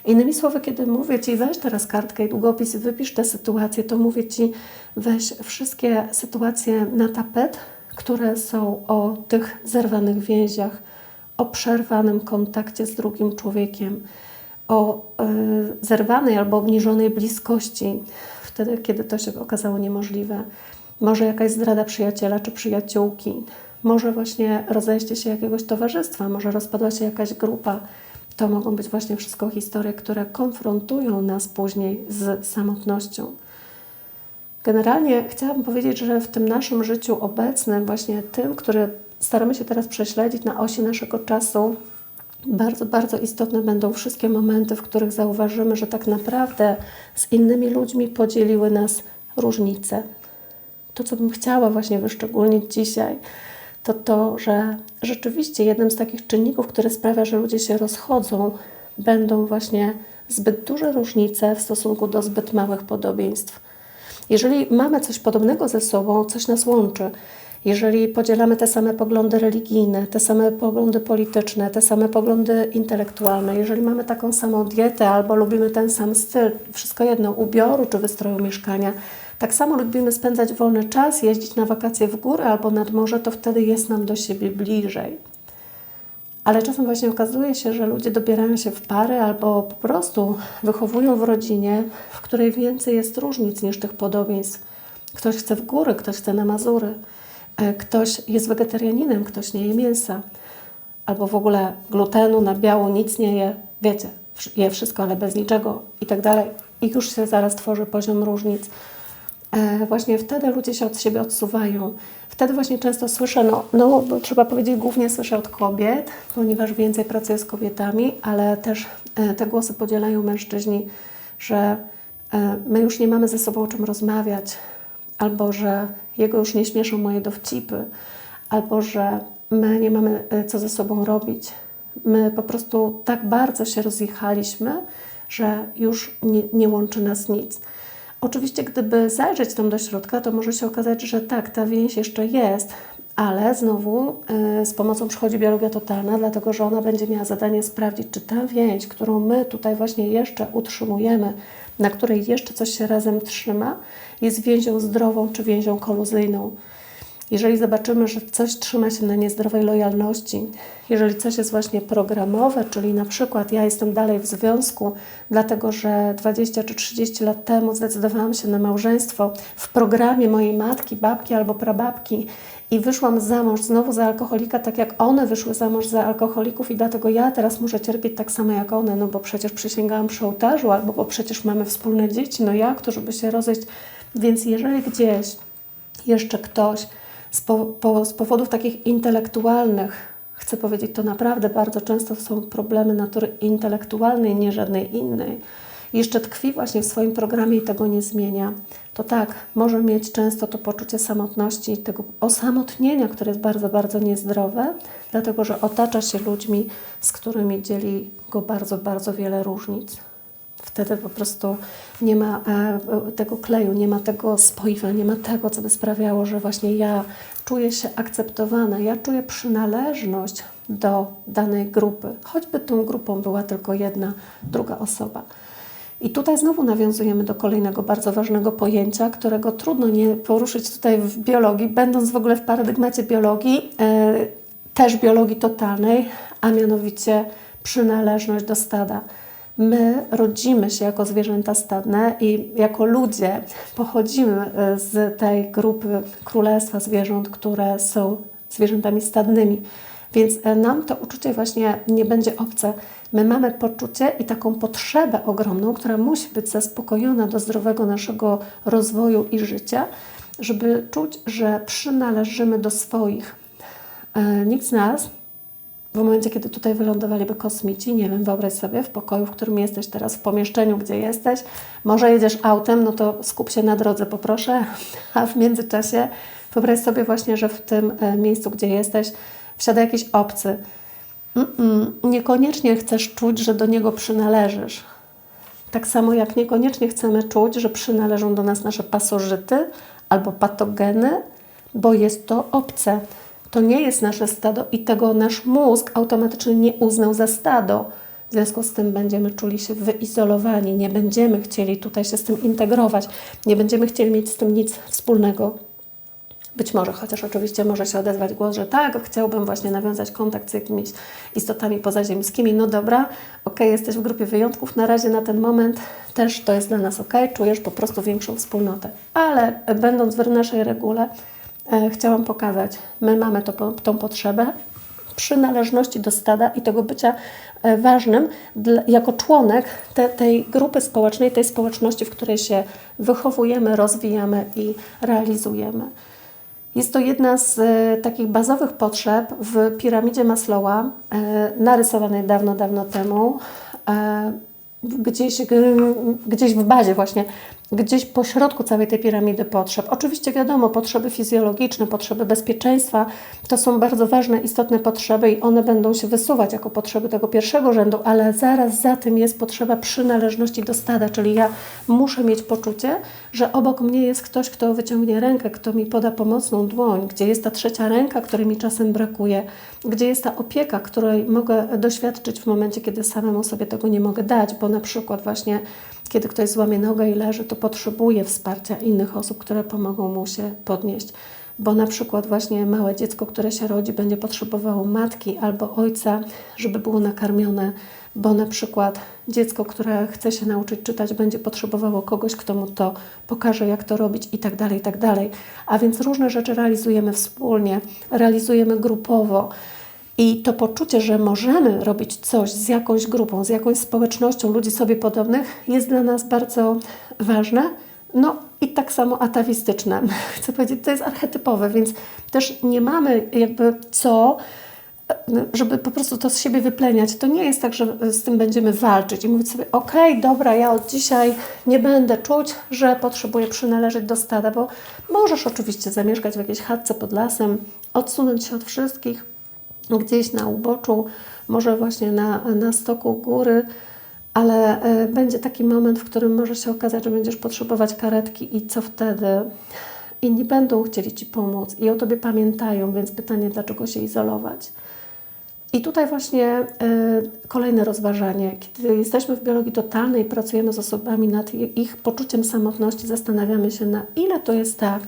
S1: Innymi słowy, kiedy mówię Ci, weź teraz kartkę i długopis i wypisz te sytuacje, to mówię Ci, weź wszystkie sytuacje na tapet, które są o tych zerwanych więziach, o przerwanym kontakcie z drugim człowiekiem, o zerwanej albo obniżonej bliskości, wtedy, kiedy to się okazało niemożliwe. Może jakaś zdrada przyjaciela czy przyjaciółki, może właśnie rozejście się jakiegoś towarzystwa, może rozpadła się jakaś grupa. To mogą być właśnie wszystko historie, które konfrontują nas później z samotnością. Generalnie chciałabym powiedzieć, że w tym naszym życiu obecnym, właśnie tym, który staramy się teraz prześledzić na osi naszego czasu, bardzo, bardzo istotne będą wszystkie momenty, w których zauważymy, że tak naprawdę z innymi ludźmi podzieliły nas różnice. To, co bym chciała właśnie wyszczególnić dzisiaj, to to, że rzeczywiście jednym z takich czynników, który sprawia, że ludzie się rozchodzą, będą właśnie zbyt duże różnice w stosunku do zbyt małych podobieństw. Jeżeli mamy coś podobnego ze sobą, coś nas łączy, jeżeli podzielamy te same poglądy religijne, te same poglądy polityczne, te same poglądy intelektualne, jeżeli mamy taką samą dietę albo lubimy ten sam styl, wszystko jedno, ubioru czy wystroju mieszkania, tak samo lubimy spędzać wolny czas, jeździć na wakacje w góry albo nad morze, to wtedy jest nam do siebie bliżej. Ale czasem właśnie okazuje się, że ludzie dobierają się w pary albo po prostu wychowują w rodzinie, w której więcej jest różnic niż tych podobieństw. Ktoś chce w góry, ktoś chce na Mazury. ktoś jest wegetarianinem, ktoś nie je mięsa, albo w ogóle glutenu, nabiału, nic nie je, wiecie, je wszystko, ale bez niczego i tak dalej. I już się zaraz tworzy poziom różnic. Właśnie wtedy ludzie się od siebie odsuwają. Wtedy właśnie często słyszę, bo trzeba powiedzieć, głównie słyszę od kobiet, ponieważ więcej pracuję z kobietami, ale też te głosy podzielają mężczyźni, że my już nie mamy ze sobą o czym rozmawiać, albo że jego już nie śmieszą moje dowcipy, albo że my nie mamy co ze sobą robić. My po prostu tak bardzo się rozjechaliśmy, że już nie łączy nas nic. Oczywiście, gdyby zajrzeć tam do środka, to może się okazać, że tak, ta więź jeszcze jest, ale znowu z pomocą przychodzi biologia totalna, dlatego że ona będzie miała zadanie sprawdzić, czy ta więź, którą my tutaj właśnie jeszcze utrzymujemy, na której jeszcze coś się razem trzyma, jest więzią zdrową czy więzią koluzyjną. Jeżeli zobaczymy, że coś trzyma się na niezdrowej lojalności, jeżeli coś jest właśnie programowe, czyli na przykład ja jestem dalej w związku, dlatego że 20 czy 30 lat temu zdecydowałam się na małżeństwo w programie mojej matki, babki albo prababki i wyszłam za mąż znowu za alkoholika, tak jak one wyszły za mąż za alkoholików i dlatego ja teraz muszę cierpieć tak samo jak one, no bo przecież przysięgałam przy ołtarzu, albo bo przecież mamy wspólne dzieci, no jak to, żeby się rozejść? Więc jeżeli gdzieś jeszcze ktoś z powodów takich intelektualnych, chcę powiedzieć, to naprawdę bardzo często są problemy natury intelektualnej, nie żadnej innej, jeszcze tkwi właśnie w swoim programie i tego nie zmienia, to tak, może mieć często to poczucie samotności, tego osamotnienia, które jest bardzo, bardzo niezdrowe, dlatego że otacza się ludźmi, z którymi dzieli go bardzo, bardzo wiele różnic. Wtedy po prostu nie ma tego kleju, nie ma tego spoiwa, nie ma tego, co by sprawiało, że właśnie ja czuję się akceptowana, ja czuję przynależność do danej grupy, choćby tą grupą była tylko jedna, druga osoba. I tutaj znowu nawiązujemy do kolejnego bardzo ważnego pojęcia, którego trudno nie poruszyć tutaj w biologii, będąc w ogóle w paradygmacie biologii, też biologii totalnej, a mianowicie przynależność do stada. My rodzimy się jako zwierzęta stadne i jako ludzie pochodzimy z tej grupy królestwa zwierząt, które są zwierzętami stadnymi. Więc nam to uczucie właśnie nie będzie obce. My mamy poczucie i taką potrzebę ogromną, która musi być zaspokojona do zdrowego naszego rozwoju i życia, żeby czuć, że przynależymy do swoich. Nikt z nas, w momencie, kiedy tutaj wylądowaliby kosmici, nie wiem, wyobraź sobie w pokoju, w którym jesteś teraz, w pomieszczeniu, gdzie jesteś, może jedziesz autem, no to skup się na drodze, poproszę, a w międzyczasie wyobraź sobie właśnie, że w tym miejscu, gdzie jesteś, wsiada jakiś obcy. Niekoniecznie chcesz czuć, że do niego przynależysz. Tak samo jak niekoniecznie chcemy czuć, że przynależą do nas nasze pasożyty albo patogeny, bo jest to obce. To nie jest nasze stado i tego nasz mózg automatycznie nie uznał za stado. W związku z tym będziemy czuli się wyizolowani, nie będziemy chcieli tutaj się z tym integrować, nie będziemy chcieli mieć z tym nic wspólnego. Być może, chociaż oczywiście może się odezwać głos, że tak, chciałbym właśnie nawiązać kontakt z jakimiś istotami pozaziemskimi. No dobra, okej, jesteś w grupie wyjątków, na razie na ten moment też to jest dla nas okej, czujesz po prostu większą wspólnotę. Ale będąc w naszej regule, chciałam pokazać, my mamy tą potrzebę przynależności do stada i tego bycia ważnym jako członek tej grupy społecznej, tej społeczności, w której się wychowujemy, rozwijamy i realizujemy. Jest to jedna z takich bazowych potrzeb w piramidzie Maslowa, narysowanej dawno, dawno temu, gdzieś w bazie właśnie, gdzieś po środku całej tej piramidy potrzeb. Oczywiście wiadomo, potrzeby fizjologiczne, potrzeby bezpieczeństwa to są bardzo ważne, istotne potrzeby i one będą się wysuwać jako potrzeby tego pierwszego rzędu, ale zaraz za tym jest potrzeba przynależności do stada, czyli ja muszę mieć poczucie, że obok mnie jest ktoś, kto wyciągnie rękę, kto mi poda pomocną dłoń, gdzie jest ta trzecia ręka, której mi czasem brakuje, gdzie jest ta opieka, której mogę doświadczyć w momencie, kiedy samemu sobie tego nie mogę dać, bo na przykład właśnie kiedy ktoś złamie nogę i leży, to potrzebuje wsparcia innych osób, które pomogą mu się podnieść. bo na przykład właśnie małe dziecko, które się rodzi, będzie potrzebowało matki albo ojca, żeby było nakarmione, bo na przykład dziecko, które chce się nauczyć czytać, będzie potrzebowało kogoś, kto mu to pokaże, jak to robić i tak dalej, i tak dalej. A więc różne rzeczy realizujemy wspólnie, realizujemy grupowo. I to poczucie, że możemy robić coś z jakąś grupą, z jakąś społecznością ludzi sobie podobnych, jest dla nas bardzo ważne. No i tak samo atawistyczne. Chcę powiedzieć, to jest archetypowe, więc też nie mamy jakby żeby po prostu to z siebie wypleniać. To nie jest tak, że z tym będziemy walczyć i mówić sobie, okej, dobra, ja od dzisiaj nie będę czuć, że potrzebuję przynależeć do stada, bo możesz oczywiście zamieszkać w jakiejś chatce pod lasem, odsunąć się od wszystkich, gdzieś na uboczu, może właśnie na stoku góry, ale będzie taki moment, w którym może się okazać, że będziesz potrzebować karetki i co wtedy? Inni będą chcieli Ci pomóc i o Tobie pamiętają, więc pytanie, dlaczego się izolować? I tutaj właśnie kolejne rozważanie. Kiedy jesteśmy w biologii totalnej, pracujemy z osobami nad ich poczuciem samotności, zastanawiamy się, na ile to jest tak,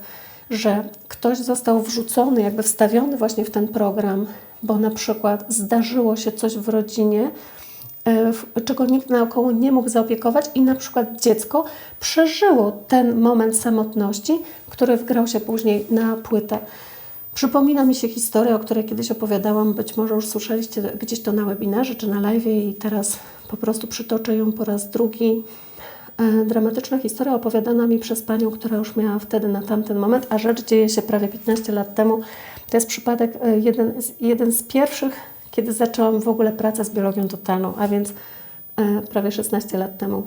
S1: że ktoś został wrzucony, jakby wstawiony właśnie w ten program, bo na przykład zdarzyło się coś w rodzinie, czego nikt naokoło nie mógł zaopiekować i na przykład dziecko przeżyło ten moment samotności, który wgrał się później na płytę. Przypomina mi się historia, o której kiedyś opowiadałam, być może już słyszeliście gdzieś to na webinarze czy na live i teraz po prostu przytoczę ją po raz drugi. Dramatyczna historia opowiadana mi przez panią, która już miała wtedy na tamten moment, a rzecz dzieje się prawie 15 lat temu. To jest przypadek jeden z pierwszych, kiedy zaczęłam w ogóle pracę z biologią totalną, a więc prawie 16 lat temu.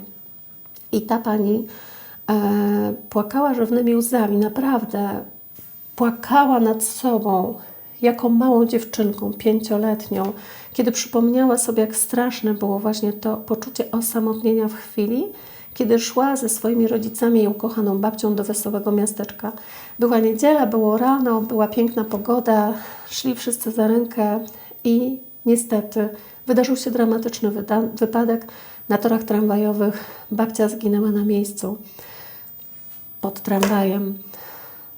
S1: I ta pani płakała rzewnymi łzami, naprawdę płakała nad sobą, jako małą dziewczynką, 5-letnią, kiedy przypomniała sobie, jak straszne było właśnie to poczucie osamotnienia w chwili, kiedy szła ze swoimi rodzicami i ukochaną babcią do wesołego miasteczka. Była niedziela, było rano, była piękna pogoda, szli wszyscy za rękę i niestety wydarzył się dramatyczny wypadek na torach tramwajowych. Babcia zginęła na miejscu pod tramwajem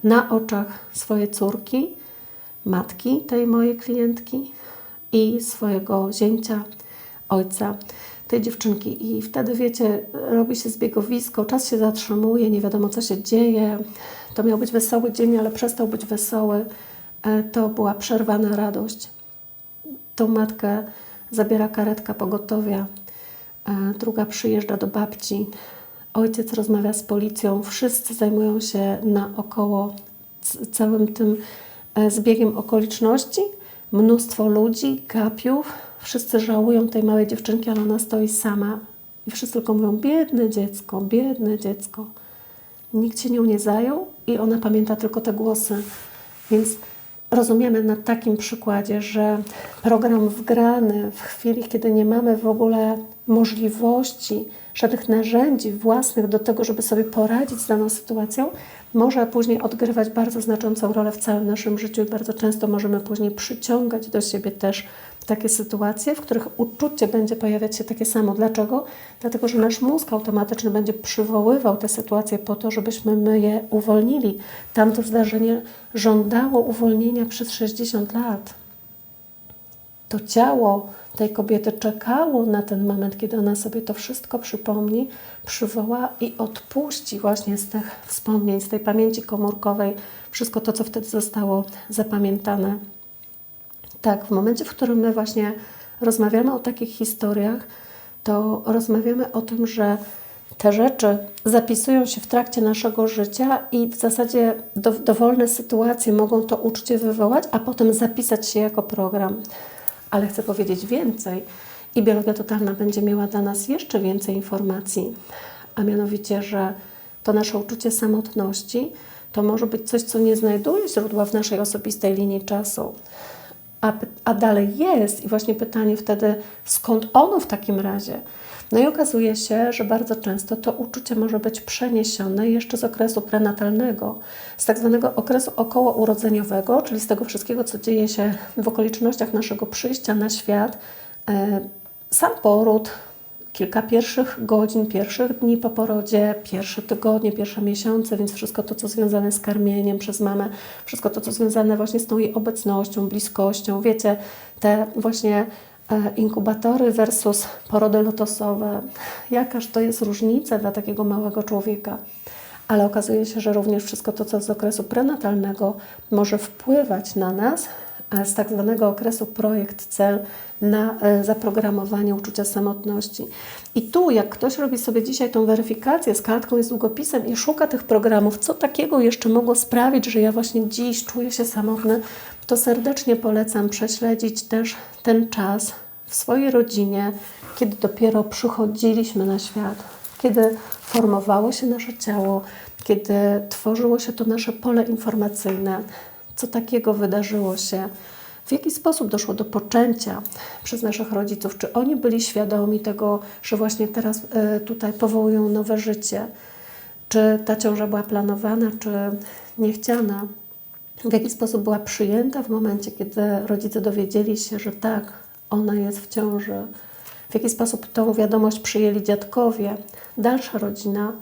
S1: na oczach swojej córki, matki tej mojej klientki i swojego zięcia, ojca tej dziewczynki. I wtedy, wiecie, robi się zbiegowisko, czas się zatrzymuje, nie wiadomo, co się dzieje. To miał być wesoły dzień, ale przestał być wesoły. To była przerwana radość. Tą matkę zabiera karetka pogotowia, druga przyjeżdża do babci, ojciec rozmawia z policją, wszyscy zajmują się naokoło całym tym zbiegiem okoliczności. Mnóstwo ludzi, gapiów, wszyscy żałują tej małej dziewczynki, ale ona stoi sama. I wszyscy tylko mówią, biedne dziecko, biedne dziecko. Nikt się nią nie zajął i ona pamięta tylko te głosy. Więc rozumiemy na takim przykładzie, że program wgrany w chwili, kiedy nie mamy w ogóle możliwości, żadnych narzędzi własnych do tego, żeby sobie poradzić z daną sytuacją, może później odgrywać bardzo znaczącą rolę w całym naszym życiu i bardzo często możemy później przyciągać do siebie też takie sytuacje, w których uczucie będzie pojawiać się takie samo. Dlaczego? Dlatego, że nasz mózg automatyczny będzie przywoływał te sytuacje po to, żebyśmy my je uwolnili. Tamto zdarzenie żądało uwolnienia przez 60 lat. To ciało tej kobiety czekało na ten moment, kiedy ona sobie to wszystko przypomni, przywoła i odpuści właśnie z tych wspomnień, z tej pamięci komórkowej, wszystko to, co wtedy zostało zapamiętane. Tak, w momencie, w którym my właśnie rozmawiamy o takich historiach, to rozmawiamy o tym, że te rzeczy zapisują się w trakcie naszego życia i w zasadzie dowolne sytuacje mogą to uczucie wywołać, a potem zapisać się jako program. Ale chcę powiedzieć więcej i biologia totalna będzie miała dla nas jeszcze więcej informacji, a mianowicie, że to nasze uczucie samotności to może być coś, co nie znajduje źródła w naszej osobistej linii czasu, a dalej jest i właśnie pytanie wtedy, skąd ono w takim razie? No i okazuje się, że bardzo często to uczucie może być przeniesione jeszcze z okresu prenatalnego, z tak zwanego okresu okołourodzeniowego, czyli z tego wszystkiego, co dzieje się w okolicznościach naszego przyjścia na świat, sam poród, kilka pierwszych godzin, pierwszych dni po porodzie, pierwsze tygodnie, pierwsze miesiące, więc wszystko to, co związane z karmieniem przez mamę, wszystko to, co związane właśnie z tą jej obecnością, bliskością. Wiecie, te właśnie inkubatory versus porody lotosowe. Jakaż to jest różnica dla takiego małego człowieka. Ale okazuje się, że również wszystko to, co z okresu prenatalnego może wpływać na nas, z tak zwanego okresu projekt cel, na zaprogramowanie uczucia samotności. I tu, jak ktoś robi sobie dzisiaj tą weryfikację z kartką i z długopisem i szuka tych programów, co takiego jeszcze mogło sprawić, że ja właśnie dziś czuję się samotny, to serdecznie polecam prześledzić też ten czas w swojej rodzinie, kiedy dopiero przychodziliśmy na świat, kiedy formowało się nasze ciało, kiedy tworzyło się to nasze pole informacyjne, co takiego wydarzyło się, w jaki sposób doszło do poczęcia przez naszych rodziców, czy oni byli świadomi tego, że właśnie teraz tutaj powołują nowe życie, czy ta ciąża była planowana, czy niechciana, w jaki sposób była przyjęta w momencie, kiedy rodzice dowiedzieli się, że tak, ona jest w ciąży, w jaki sposób tą wiadomość przyjęli dziadkowie, dalsza rodzina,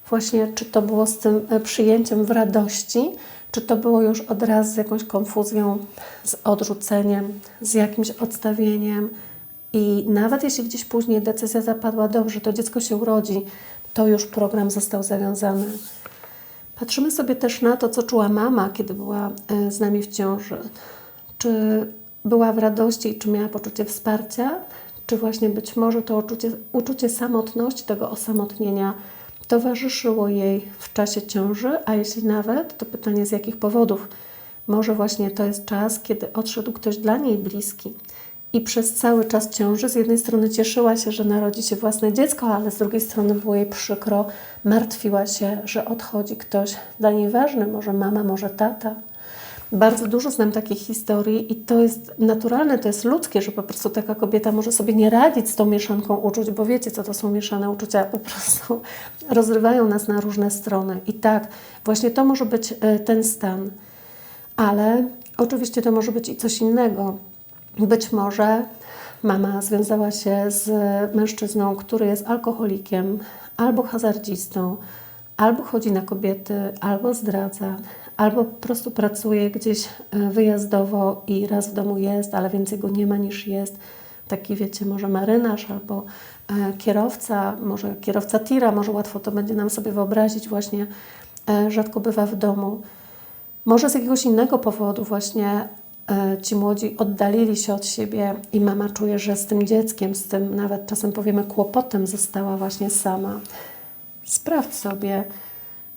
S1: właśnie czy to było z tym przyjęciem w radości, czy to było już od razu z jakąś konfuzją, z odrzuceniem, z jakimś odstawieniem. I nawet jeśli gdzieś później decyzja zapadła, dobrze, to dziecko się urodzi, to już program został zawiązany. Patrzymy sobie też na to, co czuła mama, kiedy była z nami w ciąży. Czy była w radości, czy miała poczucie wsparcia, czy właśnie być może to uczucie samotności, tego osamotnienia towarzyszyło jej w czasie ciąży, a jeśli nawet, to pytanie z jakich powodów. Może właśnie to jest czas, kiedy odszedł ktoś dla niej bliski i przez cały czas ciąży z jednej strony cieszyła się, że narodzi się własne dziecko, ale z drugiej strony było jej przykro, martwiła się, że odchodzi ktoś dla niej ważny, może mama, może tata. Bardzo dużo znam takich historii i to jest naturalne, to jest ludzkie, że po prostu taka kobieta może sobie nie radzić z tą mieszanką uczuć, bo wiecie, co to są mieszane uczucia, po prostu rozrywają nas na różne strony. I tak, właśnie to może być ten stan, ale oczywiście to może być i coś innego. Być może mama związała się z mężczyzną, który jest alkoholikiem, albo hazardzistą, albo chodzi na kobiety, albo zdradza, albo po prostu pracuje gdzieś wyjazdowo i raz w domu jest, ale więcej go nie ma niż jest. Taki, wiecie, może marynarz albo kierowca, może kierowca tira, może łatwo to będzie nam sobie wyobrazić, właśnie rzadko bywa w domu. Może z jakiegoś innego powodu właśnie ci młodzi oddalili się od siebie i mama czuje, że z tym dzieckiem, z tym nawet czasem powiemy kłopotem została właśnie sama. Sprawdź sobie,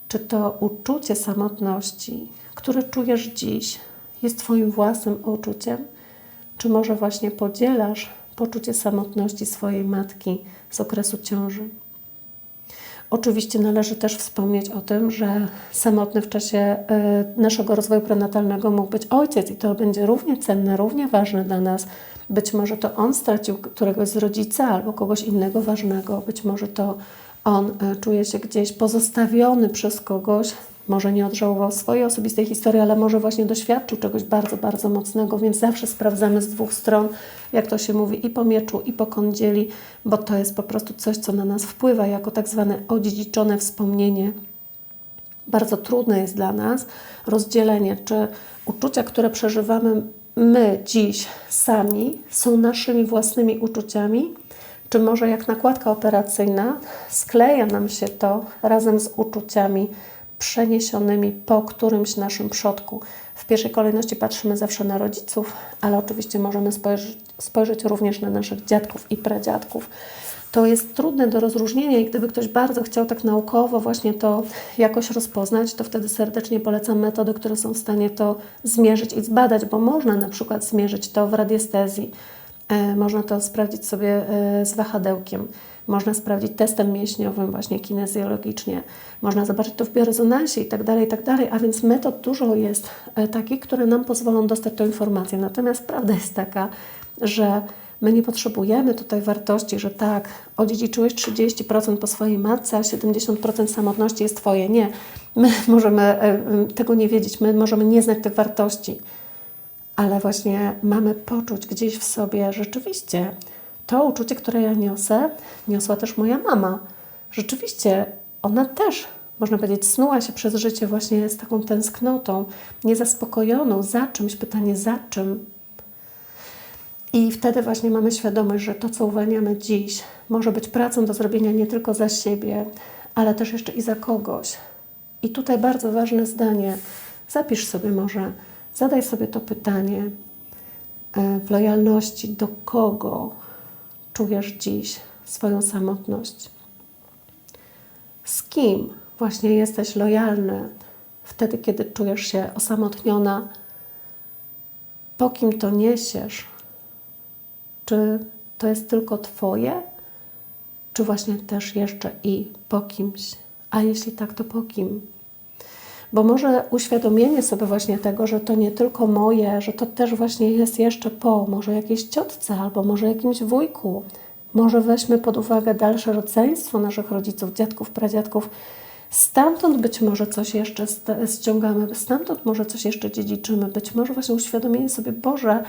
S1: czy to uczucie samotności, które czujesz dziś, jest Twoim własnym uczuciem, czy może właśnie podzielasz poczucie samotności swojej matki z okresu ciąży. Oczywiście należy też wspomnieć o tym, że samotny w czasie naszego rozwoju prenatalnego mógł być ojciec i to będzie równie cenne, równie ważne dla nas. Być może to on stracił któregoś z rodzica albo kogoś innego ważnego, być może to on czuje się gdzieś pozostawiony przez kogoś, może nie odżałował swojej osobistej historii, ale może właśnie doświadczył czegoś bardzo, bardzo mocnego, więc zawsze sprawdzamy z dwóch stron, jak to się mówi, i po mieczu, i po kądzieli, bo to jest po prostu coś, co na nas wpływa jako tak zwane odziedziczone wspomnienie. Bardzo trudne jest dla nas rozdzielenie, czy uczucia, które przeżywamy my dziś sami, są naszymi własnymi uczuciami, czy może jak nakładka operacyjna skleja nam się to razem z uczuciami przeniesionymi po którymś naszym przodku. W pierwszej kolejności patrzymy zawsze na rodziców, ale oczywiście możemy spojrzeć również na naszych dziadków i pradziadków. To jest trudne do rozróżnienia i gdyby ktoś bardzo chciał tak naukowo właśnie to jakoś rozpoznać, to wtedy serdecznie polecam metody, które są w stanie to zmierzyć i zbadać, bo można na przykład zmierzyć to w radiestezji. Można to sprawdzić sobie z wahadełkiem. Można sprawdzić testem mięśniowym, właśnie kinezjologicznie. Można zobaczyć to w biorezonansie i tak dalej, a więc metod dużo jest takich, które nam pozwolą dostać tę informację. Natomiast prawda jest taka, że my nie potrzebujemy tutaj wartości, że tak, odziedziczyłeś 30% po swojej matce, a 70% samotności jest Twoje. Nie. My możemy tego nie wiedzieć, my możemy nie znać tych wartości. Ale właśnie mamy poczuć gdzieś w sobie rzeczywiście To uczucie, które ja niosę, niosła też moja mama. Rzeczywiście ona też, można powiedzieć, snuła się przez życie właśnie z taką tęsknotą, niezaspokojoną, za czymś, pytanie za czym. I wtedy właśnie mamy świadomość, że to, co uwalniamy dziś, może być pracą do zrobienia nie tylko za siebie, ale też jeszcze i za kogoś. I tutaj bardzo ważne zdanie, zapisz sobie może, zadaj sobie to pytanie w lojalności, do kogo czujesz dziś swoją samotność. Z kim właśnie jesteś lojalny wtedy, kiedy czujesz się osamotniona, po kim to niesiesz. Czy to jest tylko Twoje, czy właśnie też jeszcze i po kimś? A jeśli tak, to po kim? Bo może uświadomienie sobie właśnie tego, że to nie tylko moje, że to też właśnie jest jeszcze po, może jakiejś ciotce albo może jakimś wujku. Może weźmy pod uwagę dalsze rodzeństwo naszych rodziców, dziadków, pradziadków. Stamtąd być może coś jeszcze ściągamy, stamtąd może coś jeszcze dziedziczymy. Być może właśnie uświadomienie sobie, Boże,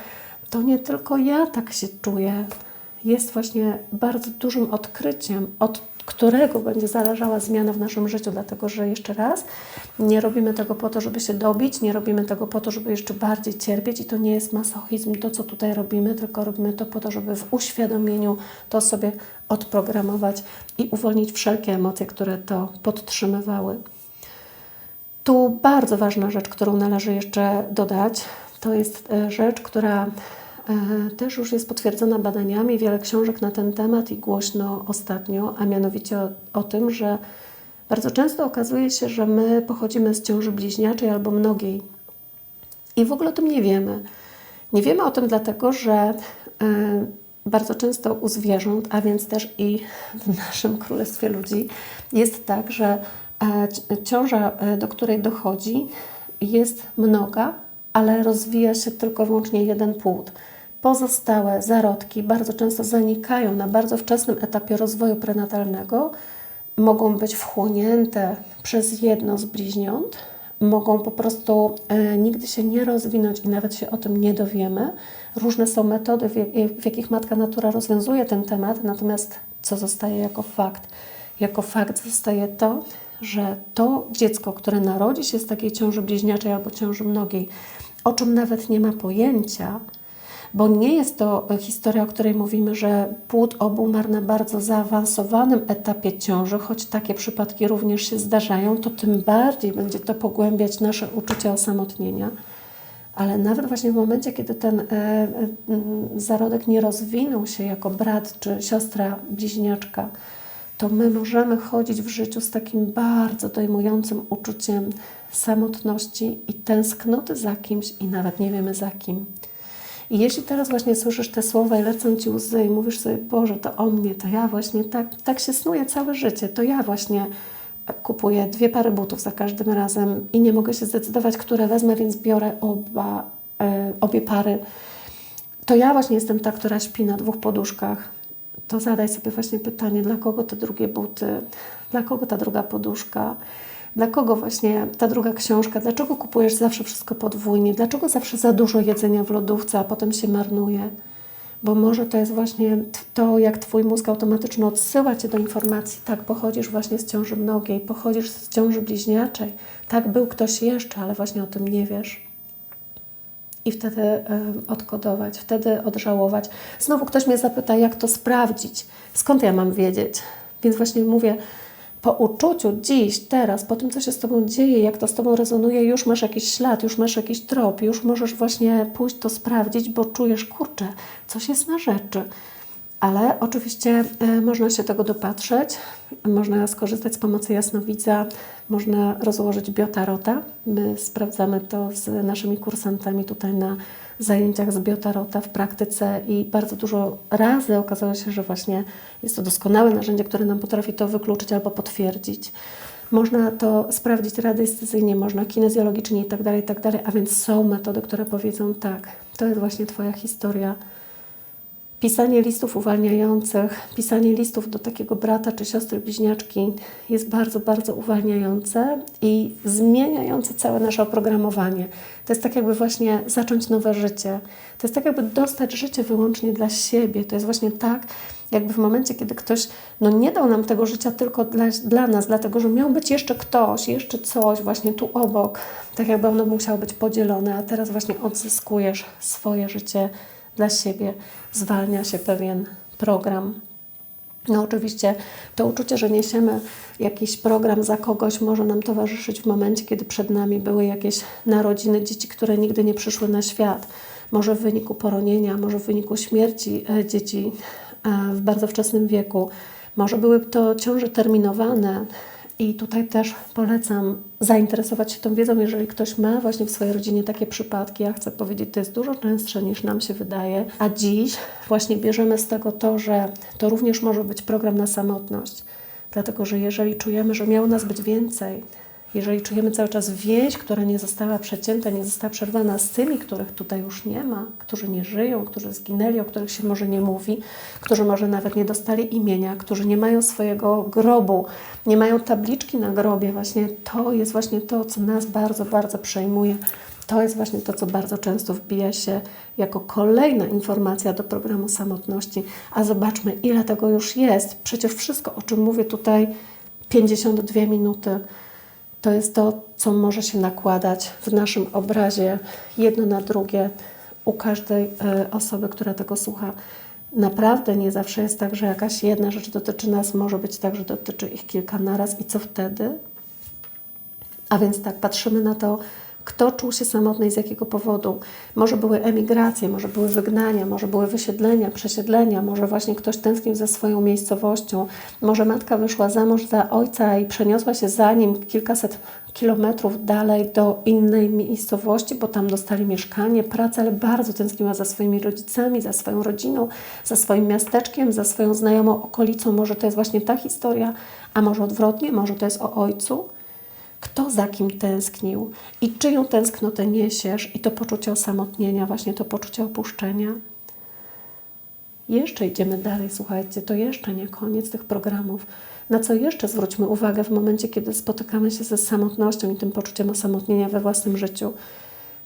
S1: to nie tylko ja tak się czuję. Jest właśnie bardzo dużym odkryciem, od którego będzie zależała zmiana w naszym życiu, dlatego że jeszcze raz, nie robimy tego po to, żeby się dobić, nie robimy tego po to, żeby jeszcze bardziej cierpieć i to nie jest masochizm, to co tutaj robimy, tylko robimy to po to, żeby w uświadomieniu to sobie odprogramować i uwolnić wszelkie emocje, które to podtrzymywały. Tu bardzo ważna rzecz, którą należy jeszcze dodać, to jest rzecz, która też już jest potwierdzona badaniami, wiele książek na ten temat i głośno ostatnio, a mianowicie o tym, że bardzo często okazuje się, że my pochodzimy z ciąży bliźniaczej albo mnogiej i w ogóle o tym nie wiemy. Nie wiemy o tym dlatego, że bardzo często u zwierząt, a więc też i w naszym królestwie ludzi jest tak, że ciąża, do której dochodzi, jest mnoga, ale rozwija się tylko wyłącznie jeden płód. Pozostałe zarodki bardzo często zanikają na bardzo wczesnym etapie rozwoju prenatalnego, mogą być wchłonięte przez jedno z bliźniąt, mogą po prostu nigdy się nie rozwinąć i nawet się o tym nie dowiemy. Różne są metody, w jakich Matka Natura rozwiązuje ten temat, natomiast co zostaje jako fakt? Jako fakt zostaje to, że to dziecko, które narodzi się z takiej ciąży bliźniaczej albo ciąży mnogiej, o czym nawet nie ma pojęcia, bo nie jest to historia, o której mówimy, że płód obumarł na bardzo zaawansowanym etapie ciąży, choć takie przypadki również się zdarzają, to tym bardziej będzie to pogłębiać nasze uczucie osamotnienia. Ale nawet właśnie w momencie, kiedy ten zarodek nie rozwinął się jako brat czy siostra bliźniaczka, to my możemy chodzić w życiu z takim bardzo dojmującym uczuciem samotności i tęsknoty za kimś i nawet nie wiemy za kim. I jeśli teraz właśnie słyszysz te słowa i lecą Ci łzy i mówisz sobie, Boże, to o mnie, to ja właśnie tak się snuję całe życie, to ja właśnie kupuję 2 pary butów za każdym razem i nie mogę się zdecydować, które wezmę, więc biorę obie pary. To ja właśnie jestem ta, która śpi na 2 poduszkach. To zadaj sobie właśnie pytanie, dla kogo te drugie buty, dla kogo ta druga poduszka, dla kogo właśnie ta druga książka, dlaczego kupujesz zawsze wszystko podwójnie, dlaczego zawsze za dużo jedzenia w lodówce, a potem się marnuje. Bo może to jest właśnie to, jak Twój mózg automatycznie odsyła Cię do informacji, tak, pochodzisz właśnie z ciąży mnogiej, pochodzisz z ciąży bliźniaczej, tak, był ktoś jeszcze, ale właśnie o tym nie wiesz. I wtedy odkodować, wtedy odżałować. Znowu ktoś mnie zapyta, jak to sprawdzić, skąd ja mam wiedzieć? Więc właśnie mówię, po uczuciu dziś, teraz, po tym, co się z Tobą dzieje, jak to z Tobą rezonuje, już masz jakiś ślad, już masz jakiś trop, już możesz właśnie pójść to sprawdzić, bo czujesz, kurczę, coś jest na rzeczy. Ale oczywiście można się tego dopatrzeć, można skorzystać z pomocy jasnowidza, można rozłożyć biotarota. My sprawdzamy to z naszymi kursantami tutaj na zajęciach z biotarota w praktyce i bardzo dużo razy okazało się, że właśnie jest to doskonałe narzędzie, które nam potrafi to wykluczyć albo potwierdzić. Można to sprawdzić radiestezyjnie, można kinezjologicznie itd., a więc są metody, które powiedzą tak, to jest właśnie Twoja historia. Pisanie listów uwalniających, pisanie listów do takiego brata czy siostry bliźniaczki jest bardzo, bardzo uwalniające i zmieniające całe nasze oprogramowanie. To jest tak jakby właśnie zacząć nowe życie. To jest tak jakby dostać życie wyłącznie dla siebie. To jest właśnie tak, jakby w momencie, kiedy ktoś nie dał nam tego życia tylko dla nas, dlatego że miał być jeszcze ktoś, jeszcze coś właśnie tu obok, tak jakby ono musiało być podzielone, a teraz właśnie odzyskujesz swoje życie dla siebie, zwalnia się pewien program. Oczywiście to uczucie, że niesiemy jakiś program za kogoś, może nam towarzyszyć w momencie, kiedy przed nami były jakieś narodziny dzieci, które nigdy nie przyszły na świat. Może w wyniku poronienia, może w wyniku śmierci dzieci w bardzo wczesnym wieku. Może były to ciąże terminowane i tutaj też polecam zainteresować się tą wiedzą, jeżeli ktoś ma właśnie w swojej rodzinie takie przypadki. Ja chcę powiedzieć, to jest dużo częstsze niż nam się wydaje. A dziś właśnie bierzemy z tego to, że to również może być program na samotność. Dlatego, że jeżeli czujemy, że miało nas być więcej, jeżeli czujemy cały czas więź, która nie została przecięta, nie została przerwana z tymi, których tutaj już nie ma, którzy nie żyją, którzy zginęli, o których się może nie mówi, którzy może nawet nie dostali imienia, którzy nie mają swojego grobu, nie mają tabliczki na grobie, właśnie to jest właśnie to, co nas bardzo, bardzo przejmuje. To jest właśnie to, co bardzo często wbija się jako kolejna informacja do programu samotności. A zobaczmy, ile tego już jest. Przecież wszystko, o czym mówię tutaj, 52 minuty, to jest to, co może się nakładać w naszym obrazie jedno na drugie u każdej osoby, która tego słucha. Naprawdę nie zawsze jest tak, że jakaś jedna rzecz dotyczy nas, może być tak, że dotyczy ich kilka naraz i co wtedy? A więc tak, patrzymy na to, kto czuł się samotny i z jakiego powodu. Może były emigracje, może były wygnania, może były wysiedlenia, przesiedlenia, może właśnie ktoś tęsknił za swoją miejscowością, może matka wyszła za mąż za ojca i przeniosła się za nim kilkaset kilometrów dalej do innej miejscowości, bo tam dostali mieszkanie, pracę, ale bardzo tęskniła za swoimi rodzicami, za swoją rodziną, za swoim miasteczkiem, za swoją znajomą okolicą. Może to jest właśnie ta historia, a może odwrotnie, może to jest o ojcu. Kto za kim tęsknił i czyją tęsknotę niesiesz i to poczucie osamotnienia, właśnie to poczucie opuszczenia. Jeszcze idziemy dalej, słuchajcie, to jeszcze nie koniec tych programów. Na co jeszcze zwróćmy uwagę w momencie, kiedy spotykamy się ze samotnością i tym poczuciem osamotnienia we własnym życiu.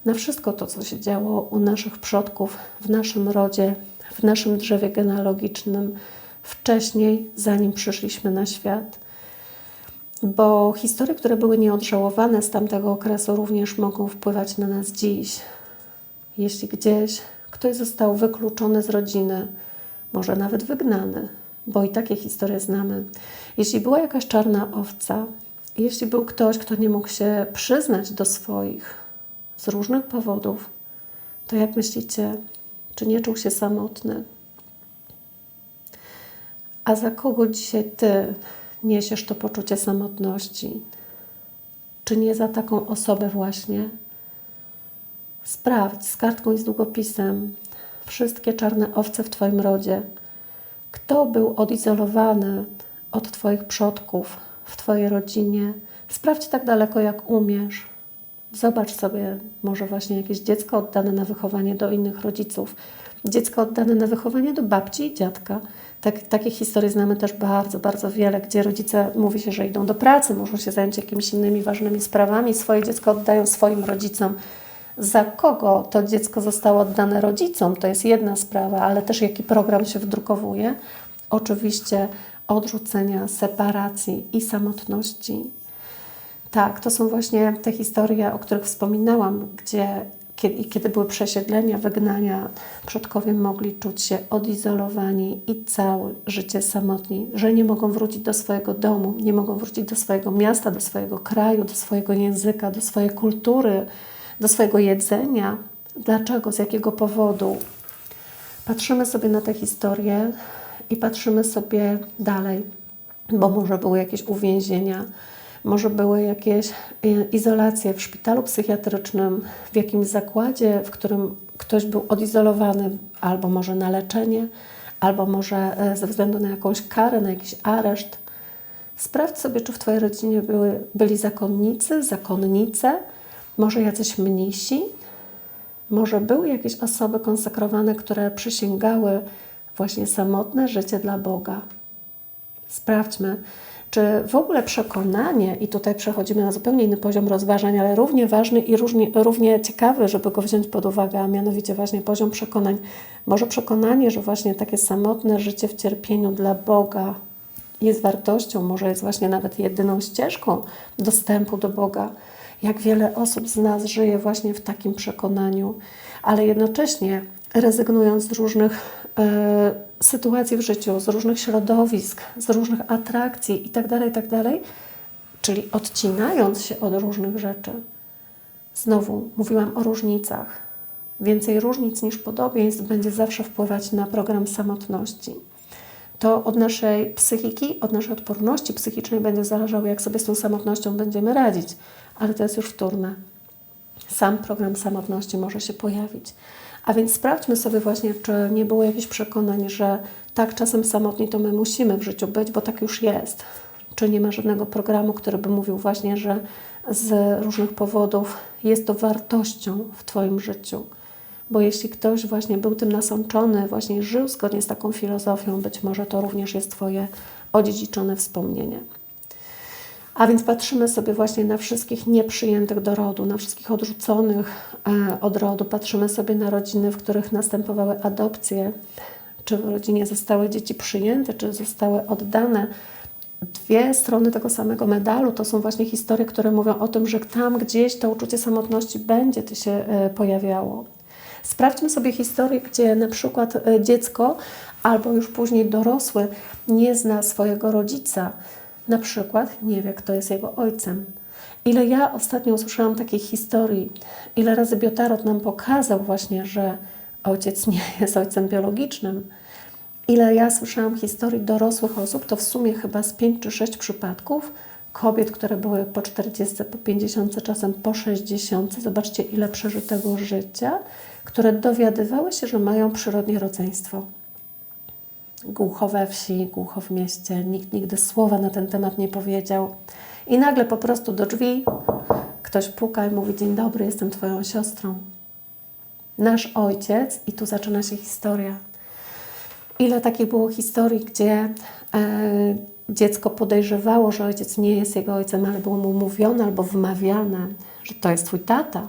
S1: Na wszystko to, co się działo u naszych przodków, w naszym rodzie, w naszym drzewie genealogicznym, wcześniej, zanim przyszliśmy na świat. Bo historie, które były nieodżałowane z tamtego okresu, również mogą wpływać na nas dziś. Jeśli gdzieś ktoś został wykluczony z rodziny, może nawet wygnany, bo i takie historie znamy. Jeśli była jakaś czarna owca, jeśli był ktoś, kto nie mógł się przyznać do swoich z różnych powodów, to jak myślicie, czy nie czuł się samotny? A za kogo dzisiaj ty niesiesz to poczucie samotności? Czy nie za taką osobę właśnie? Sprawdź z kartką i z długopisem wszystkie czarne owce w twoim rodzie. Kto był odizolowany od twoich przodków w twojej rodzinie? Sprawdź tak daleko, jak umiesz. Zobacz sobie może właśnie jakieś dziecko oddane na wychowanie do innych rodziców, dziecko oddane na wychowanie do babci i dziadka. Takich historii znamy też bardzo, bardzo wiele, gdzie rodzice mówi się, że idą do pracy, muszą się zająć jakimiś innymi ważnymi sprawami, swoje dziecko oddają swoim rodzicom. Za kogo to dziecko zostało oddane rodzicom, to jest jedna sprawa, ale też jaki program się wdrukowuje. Oczywiście odrzucenia, separacji i samotności. Tak, to są właśnie te historie, o których wspominałam, gdzie kiedy były przesiedlenia, wygnania, przodkowie mogli czuć się odizolowani i całe życie samotni, że nie mogą wrócić do swojego domu, nie mogą wrócić do swojego miasta, do swojego kraju, do swojego języka, do swojej kultury, do swojego jedzenia. Dlaczego? Z jakiego powodu? Patrzymy sobie na te historie i patrzymy sobie dalej, bo może były jakieś uwięzienia, może były jakieś izolacje w szpitalu psychiatrycznym, w jakimś zakładzie, w którym ktoś był odizolowany, albo może na leczenie, albo może ze względu na jakąś karę, na jakiś areszt. Sprawdź sobie, czy w twojej rodzinie byli zakonnicy, zakonnice, może jacyś mnisi, może były jakieś osoby konsekrowane, które przysięgały właśnie samotne życie dla Boga. Sprawdźmy, czy w ogóle przekonanie, i tutaj przechodzimy na zupełnie inny poziom rozważań, ale równie ważny i równie ciekawy, żeby go wziąć pod uwagę, a mianowicie właśnie poziom przekonań. Może przekonanie, że właśnie takie samotne życie w cierpieniu dla Boga jest wartością, może jest właśnie nawet jedyną ścieżką dostępu do Boga. Jak wiele osób z nas żyje właśnie w takim przekonaniu, ale jednocześnie rezygnując z różnych sytuacji w życiu, z różnych środowisk, z różnych atrakcji itd., czyli odcinając się od różnych rzeczy. Znowu mówiłam o różnicach. Więcej różnic niż podobieństw będzie zawsze wpływać na program samotności. To od naszej psychiki, od naszej odporności psychicznej będzie zależało, jak sobie z tą samotnością będziemy radzić, ale to jest już wtórne. Sam program samotności może się pojawić. A więc sprawdźmy sobie właśnie, czy nie było jakichś przekonań, że tak, czasem samotni to my musimy w życiu być, bo tak już jest. Czy nie ma żadnego programu, który by mówił właśnie, że z różnych powodów jest to wartością w Twoim życiu. Bo jeśli ktoś właśnie był tym nasączony, właśnie żył zgodnie z taką filozofią, być może to również jest Twoje odziedziczone wspomnienie. A więc patrzymy sobie właśnie na wszystkich nieprzyjętych do rodu, na wszystkich odrzuconych od rodu. Patrzymy sobie na rodziny, w których następowały adopcje, czy w rodzinie zostały dzieci przyjęte, czy zostały oddane. Dwie strony tego samego medalu to są właśnie historie, które mówią o tym, że tam gdzieś to uczucie samotności będzie się pojawiało. Sprawdźmy sobie historię, gdzie na przykład dziecko albo już później dorosły nie zna swojego rodzica. Na przykład nie wie, kto jest jego ojcem. Ile ja ostatnio usłyszałam takich historii, ile razy Biotarot nam pokazał właśnie, że ojciec nie jest ojcem biologicznym. Ile ja słyszałam historii dorosłych osób, to w sumie chyba z 5 czy 6 przypadków kobiet, które były po 40, po 50, czasem po 60. Zobaczcie, ile przeżytego życia, które dowiadywały się, że mają przyrodnie rodzeństwo. Głucho we wsi, głucho w mieście. Nikt nigdy słowa na ten temat nie powiedział. I nagle po prostu do drzwi ktoś puka i mówi: dzień dobry, jestem Twoją siostrą. Nasz ojciec, i tu zaczyna się historia. Ile takich było historii, gdzie dziecko podejrzewało, że ojciec nie jest jego ojcem, ale było mu mówione albo wmawiane, że to jest Twój tata.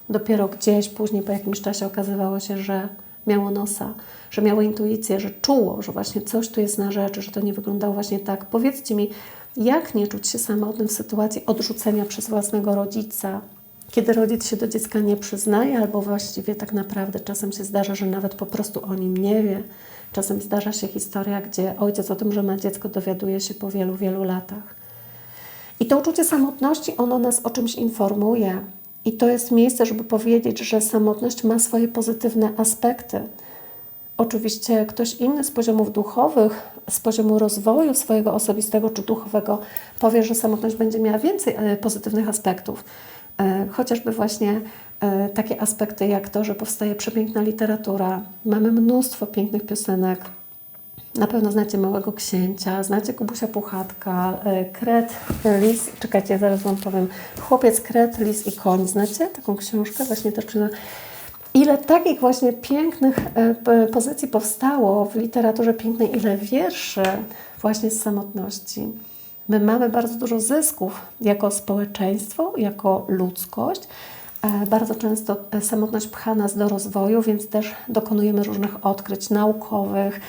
S1: Dopiero gdzieś później po jakimś czasie okazywało się, że miało nosa, że miało intuicję, że czuło, że właśnie coś tu jest na rzeczy, że to nie wyglądało właśnie tak. Powiedzcie mi, jak nie czuć się samotnym w sytuacji odrzucenia przez własnego rodzica, kiedy rodzic się do dziecka nie przyznaje, albo właściwie tak naprawdę czasem się zdarza, że nawet po prostu o nim nie wie. Czasem zdarza się historia, gdzie ojciec o tym, że ma dziecko, dowiaduje się po wielu, wielu latach. I to uczucie samotności, ono nas o czymś informuje. I to jest miejsce, żeby powiedzieć, że samotność ma swoje pozytywne aspekty. Oczywiście ktoś inny z poziomów duchowych, z poziomu rozwoju swojego osobistego czy duchowego powie, że samotność będzie miała więcej pozytywnych aspektów. Chociażby właśnie takie aspekty jak to, że powstaje przepiękna literatura, mamy mnóstwo pięknych piosenek. Na pewno znacie Małego Księcia, znacie Kubusia Puchatka, Kret, Lis, czekajcie, zaraz Wam powiem, Chłopiec, Kret, Lis i Koń. Znacie taką książkę? Właśnie też ile takich właśnie pięknych pozycji powstało w literaturze pięknej, ile wierszy właśnie z samotności. My mamy bardzo dużo zysków jako społeczeństwo, jako ludzkość. Bardzo często samotność pcha nas do rozwoju, więc też dokonujemy różnych odkryć naukowych,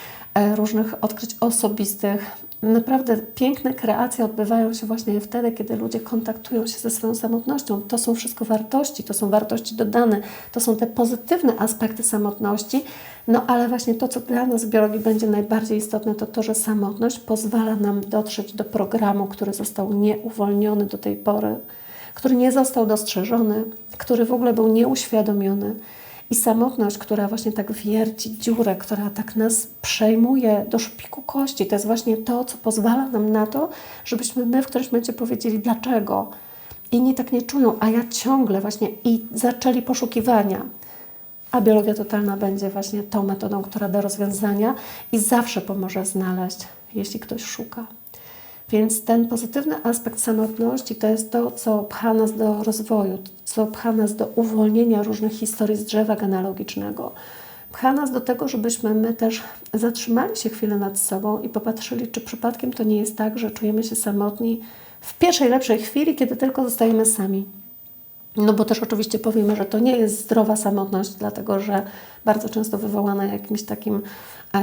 S1: różnych odkryć osobistych. Naprawdę piękne kreacje odbywają się właśnie wtedy, kiedy ludzie kontaktują się ze swoją samotnością. To są wszystko wartości, to są wartości dodane, to są te pozytywne aspekty samotności. No ale właśnie to, co dla nas w biologii będzie najbardziej istotne, to to, że samotność pozwala nam dotrzeć do programu, który został nieuwolniony do tej pory, który nie został dostrzeżony, który w ogóle był nieuświadomiony. I samotność, która właśnie tak wierci dziurę, która tak nas przejmuje do szpiku kości, to jest właśnie to, co pozwala nam na to, żebyśmy my w którymś momencie powiedzieli dlaczego. Inni tak nie czują, a ja ciągle właśnie i zaczęli poszukiwania. A biologia totalna będzie właśnie tą metodą, która da rozwiązania i zawsze pomoże znaleźć, jeśli ktoś szuka. Więc ten pozytywny aspekt samotności to jest to, co pcha nas do rozwoju, co pcha nas do uwolnienia różnych historii z drzewa genealogicznego. pcha nas do tego, żebyśmy my też zatrzymali się chwilę nad sobą i popatrzyli, czy przypadkiem to nie jest tak, że czujemy się samotni w pierwszej lepszej chwili, kiedy tylko zostajemy sami. No bo też oczywiście powiemy, że to nie jest zdrowa samotność, dlatego że bardzo często wywołana jakimś takim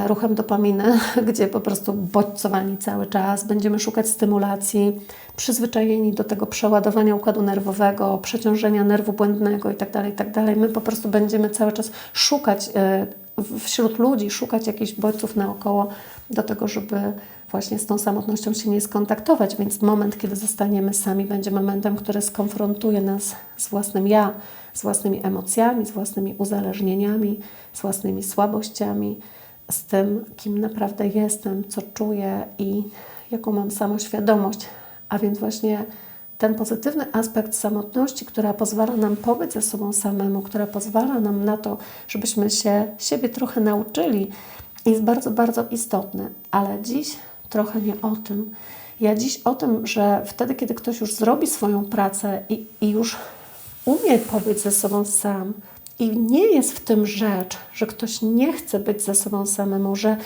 S1: ruchem dopaminy, gdzie po prostu bodźcowani cały czas, będziemy szukać stymulacji, przyzwyczajeni do tego przeładowania układu nerwowego, przeciążenia nerwu błędnego itd., itd. My po prostu będziemy cały czas szukać wśród ludzi, szukać jakichś bodźców naokoło do tego, żeby właśnie z tą samotnością się nie skontaktować, więc moment, kiedy zostaniemy sami, będzie momentem, który skonfrontuje nas z własnym ja, z własnymi emocjami, z własnymi uzależnieniami, z własnymi słabościami, z tym, kim naprawdę jestem, co czuję i jaką mam samoświadomość. A więc właśnie ten pozytywny aspekt samotności, która pozwala nam pobyć ze sobą samemu, która pozwala nam na to, żebyśmy się siebie trochę nauczyli, jest bardzo, bardzo istotny. Ale dziś trochę nie o tym. Ja dziś o tym, że wtedy, kiedy ktoś już zrobi swoją pracę i już umie pobyć ze sobą sam i nie jest w tym rzecz, że ktoś nie chce być ze sobą samemu, że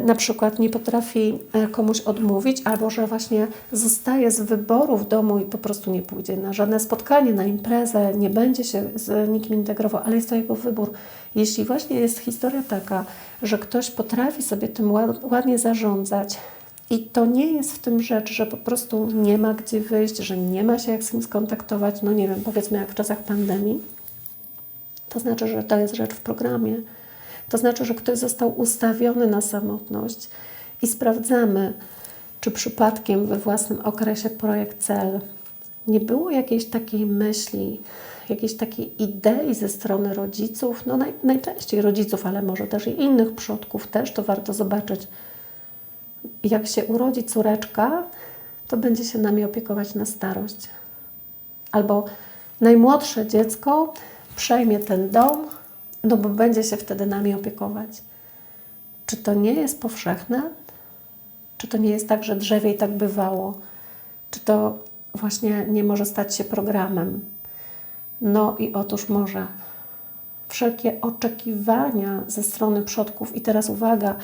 S1: na przykład nie potrafi komuś odmówić, albo że właśnie zostaje z wyboru w domu i po prostu nie pójdzie na żadne spotkanie, na imprezę, nie będzie się z nikim integrował, ale jest to jego wybór. Jeśli właśnie jest historia taka, że ktoś potrafi sobie tym ładnie zarządzać i to nie jest w tym rzecz, że po prostu nie ma gdzie wyjść, że nie ma się jak z nim skontaktować, no nie wiem, powiedzmy jak w czasach pandemii, to znaczy, że to jest rzecz w programie. To znaczy, że ktoś został ustawiony na samotność i sprawdzamy, czy przypadkiem we własnym okresie projekt cel nie było jakiejś takiej myśli, jakiejś takiej idei ze strony rodziców, no najczęściej rodziców, ale może też i innych przodków, też to warto zobaczyć. Jak się urodzi córeczka, to będzie się nami opiekować na starość. Albo najmłodsze dziecko przejmie ten dom, no bo będzie się wtedy nami opiekować. Czy to nie jest powszechne? Czy to nie jest tak, że drzewiej tak bywało? Czy to właśnie nie może stać się programem? No i otóż może. Wszelkie oczekiwania ze strony przodków, i teraz uwaga,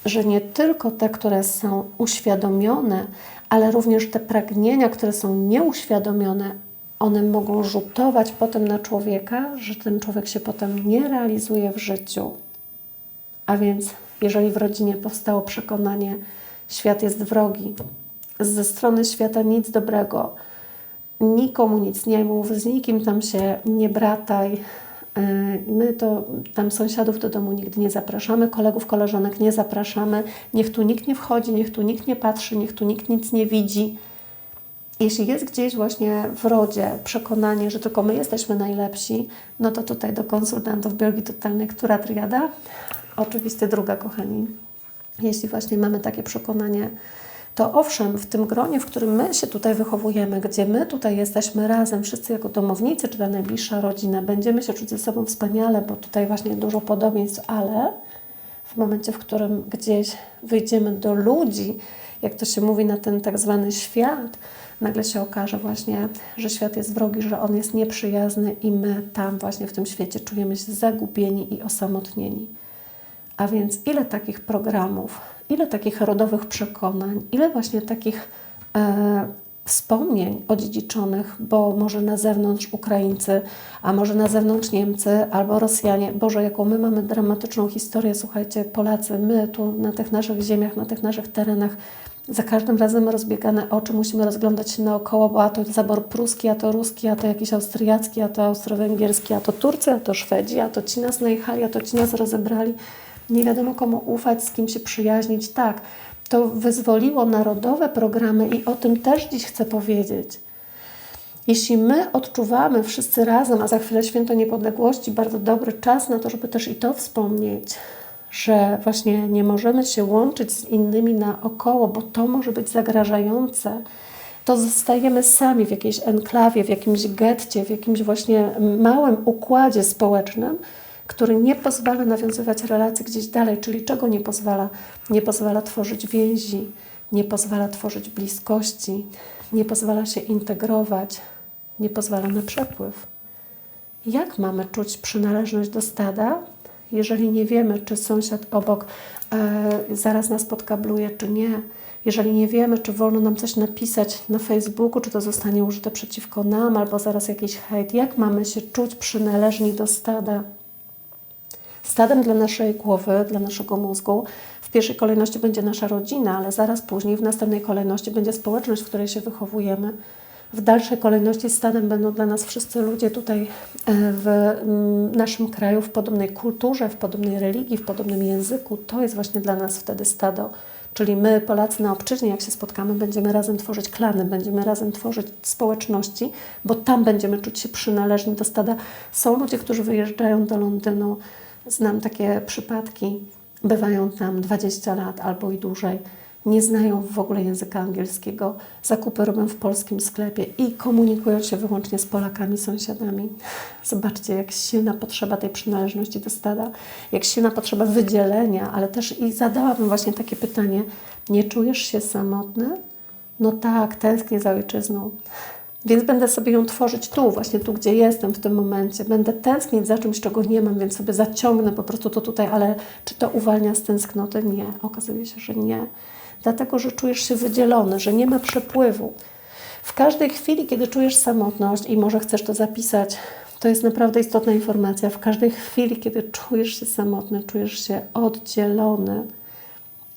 S1: że nie tylko te, które są uświadomione, ale również te pragnienia, które są nieuświadomione, one mogą rzutować potem na człowieka, że ten człowiek się potem nie realizuje w życiu. A więc jeżeli w rodzinie powstało przekonanie, świat jest wrogi, ze strony świata nic dobrego, nikomu nic nie mów, z nikim tam się nie brataj, my to tam sąsiadów do domu nigdy nie zapraszamy, kolegów, koleżanek nie zapraszamy, niech tu nikt nie wchodzi, niech tu nikt nie patrzy, niech tu nikt nic nie widzi. Jeśli jest gdzieś właśnie w rodzie przekonanie, że tylko my jesteśmy najlepsi, no to tutaj do konsultantów biologii totalnej, która triada? Oczywiście druga, kochani. Jeśli właśnie mamy takie przekonanie, to owszem, w tym gronie, w którym my się tutaj wychowujemy, gdzie my tutaj jesteśmy razem, wszyscy jako domownicy, czy ta najbliższa rodzina, będziemy się czuć ze sobą wspaniale, bo tutaj właśnie dużo podobieństw, ale w momencie, w którym gdzieś wyjdziemy do ludzi, jak to się mówi, na ten tak zwany świat, nagle się okaże właśnie, że świat jest wrogi, że on jest nieprzyjazny i my tam właśnie w tym świecie czujemy się zagubieni i osamotnieni. A więc ile takich programów, ile takich rodowych przekonań, ile właśnie takich wspomnień odziedziczonych, bo może na zewnątrz Ukraińcy, a może na zewnątrz Niemcy albo Rosjanie. Boże, jaką my mamy dramatyczną historię, słuchajcie, Polacy, my tu na tych naszych ziemiach, na tych naszych terenach, za każdym razem rozbiegane oczy, musimy rozglądać się naokoło, bo a to zabor pruski, a to ruski, a to jakiś austriacki, a to austro-węgierski, a to Turcy, a to Szwedzi, a to ci nas najechali, a to ci nas rozebrali. Nie wiadomo komu ufać, z kim się przyjaźnić. Tak, to wyzwoliło narodowe programy i o tym też dziś chcę powiedzieć. Jeśli my odczuwamy wszyscy razem, a za chwilę Święto Niepodległości, bardzo dobry czas na to, żeby też i to wspomnieć, że właśnie nie możemy się łączyć z innymi naokoło, bo to może być zagrażające, to zostajemy sami w jakiejś enklawie, w jakimś getcie, w jakimś właśnie małym układzie społecznym, który nie pozwala nawiązywać relacji gdzieś dalej. Czyli czego nie pozwala? Nie pozwala tworzyć więzi, nie pozwala tworzyć bliskości, nie pozwala się integrować, nie pozwala na przepływ. Jak mamy czuć przynależność do stada, jeżeli nie wiemy, czy sąsiad obok zaraz nas podkabluje, czy nie, jeżeli nie wiemy, czy wolno nam coś napisać na Facebooku, czy to zostanie użyte przeciwko nam, albo zaraz jakiś hejt, jak mamy się czuć przynależni do stada? Stadem dla naszej głowy, dla naszego mózgu w pierwszej kolejności będzie nasza rodzina, ale zaraz później, w następnej kolejności będzie społeczność, w której się wychowujemy. W dalszej kolejności stadem będą dla nas wszyscy ludzie tutaj w naszym kraju, w podobnej kulturze, w podobnej religii, w podobnym języku. To jest właśnie dla nas wtedy stado. Czyli my, Polacy na obczyźnie, jak się spotkamy, będziemy razem tworzyć klany, będziemy razem tworzyć społeczności, bo tam będziemy czuć się przynależni do stada. Są ludzie, którzy wyjeżdżają do Londynu. Znam takie przypadki, bywają tam 20 lat albo i dłużej, nie znają w ogóle języka angielskiego, zakupy robią w polskim sklepie i komunikują się wyłącznie z Polakami, sąsiadami. Zobaczcie, jak silna potrzeba tej przynależności do stada, jak silna potrzeba wydzielenia, ale też i zadałabym właśnie takie pytanie, nie czujesz się samotny? No tak, tęsknię za ojczyzną. Więc będę sobie ją tworzyć tu, właśnie tu, gdzie jestem w tym momencie. Będę tęsknić za czymś, czego nie mam, więc sobie zaciągnę po prostu to tutaj, ale czy to uwalnia z tęsknoty? Nie. Okazuje się, że nie. Dlatego, że czujesz się wydzielony, że nie ma przepływu. W każdej chwili, kiedy czujesz samotność i może chcesz to zapisać, to jest naprawdę istotna informacja. W każdej chwili, kiedy czujesz się samotny, czujesz się oddzielony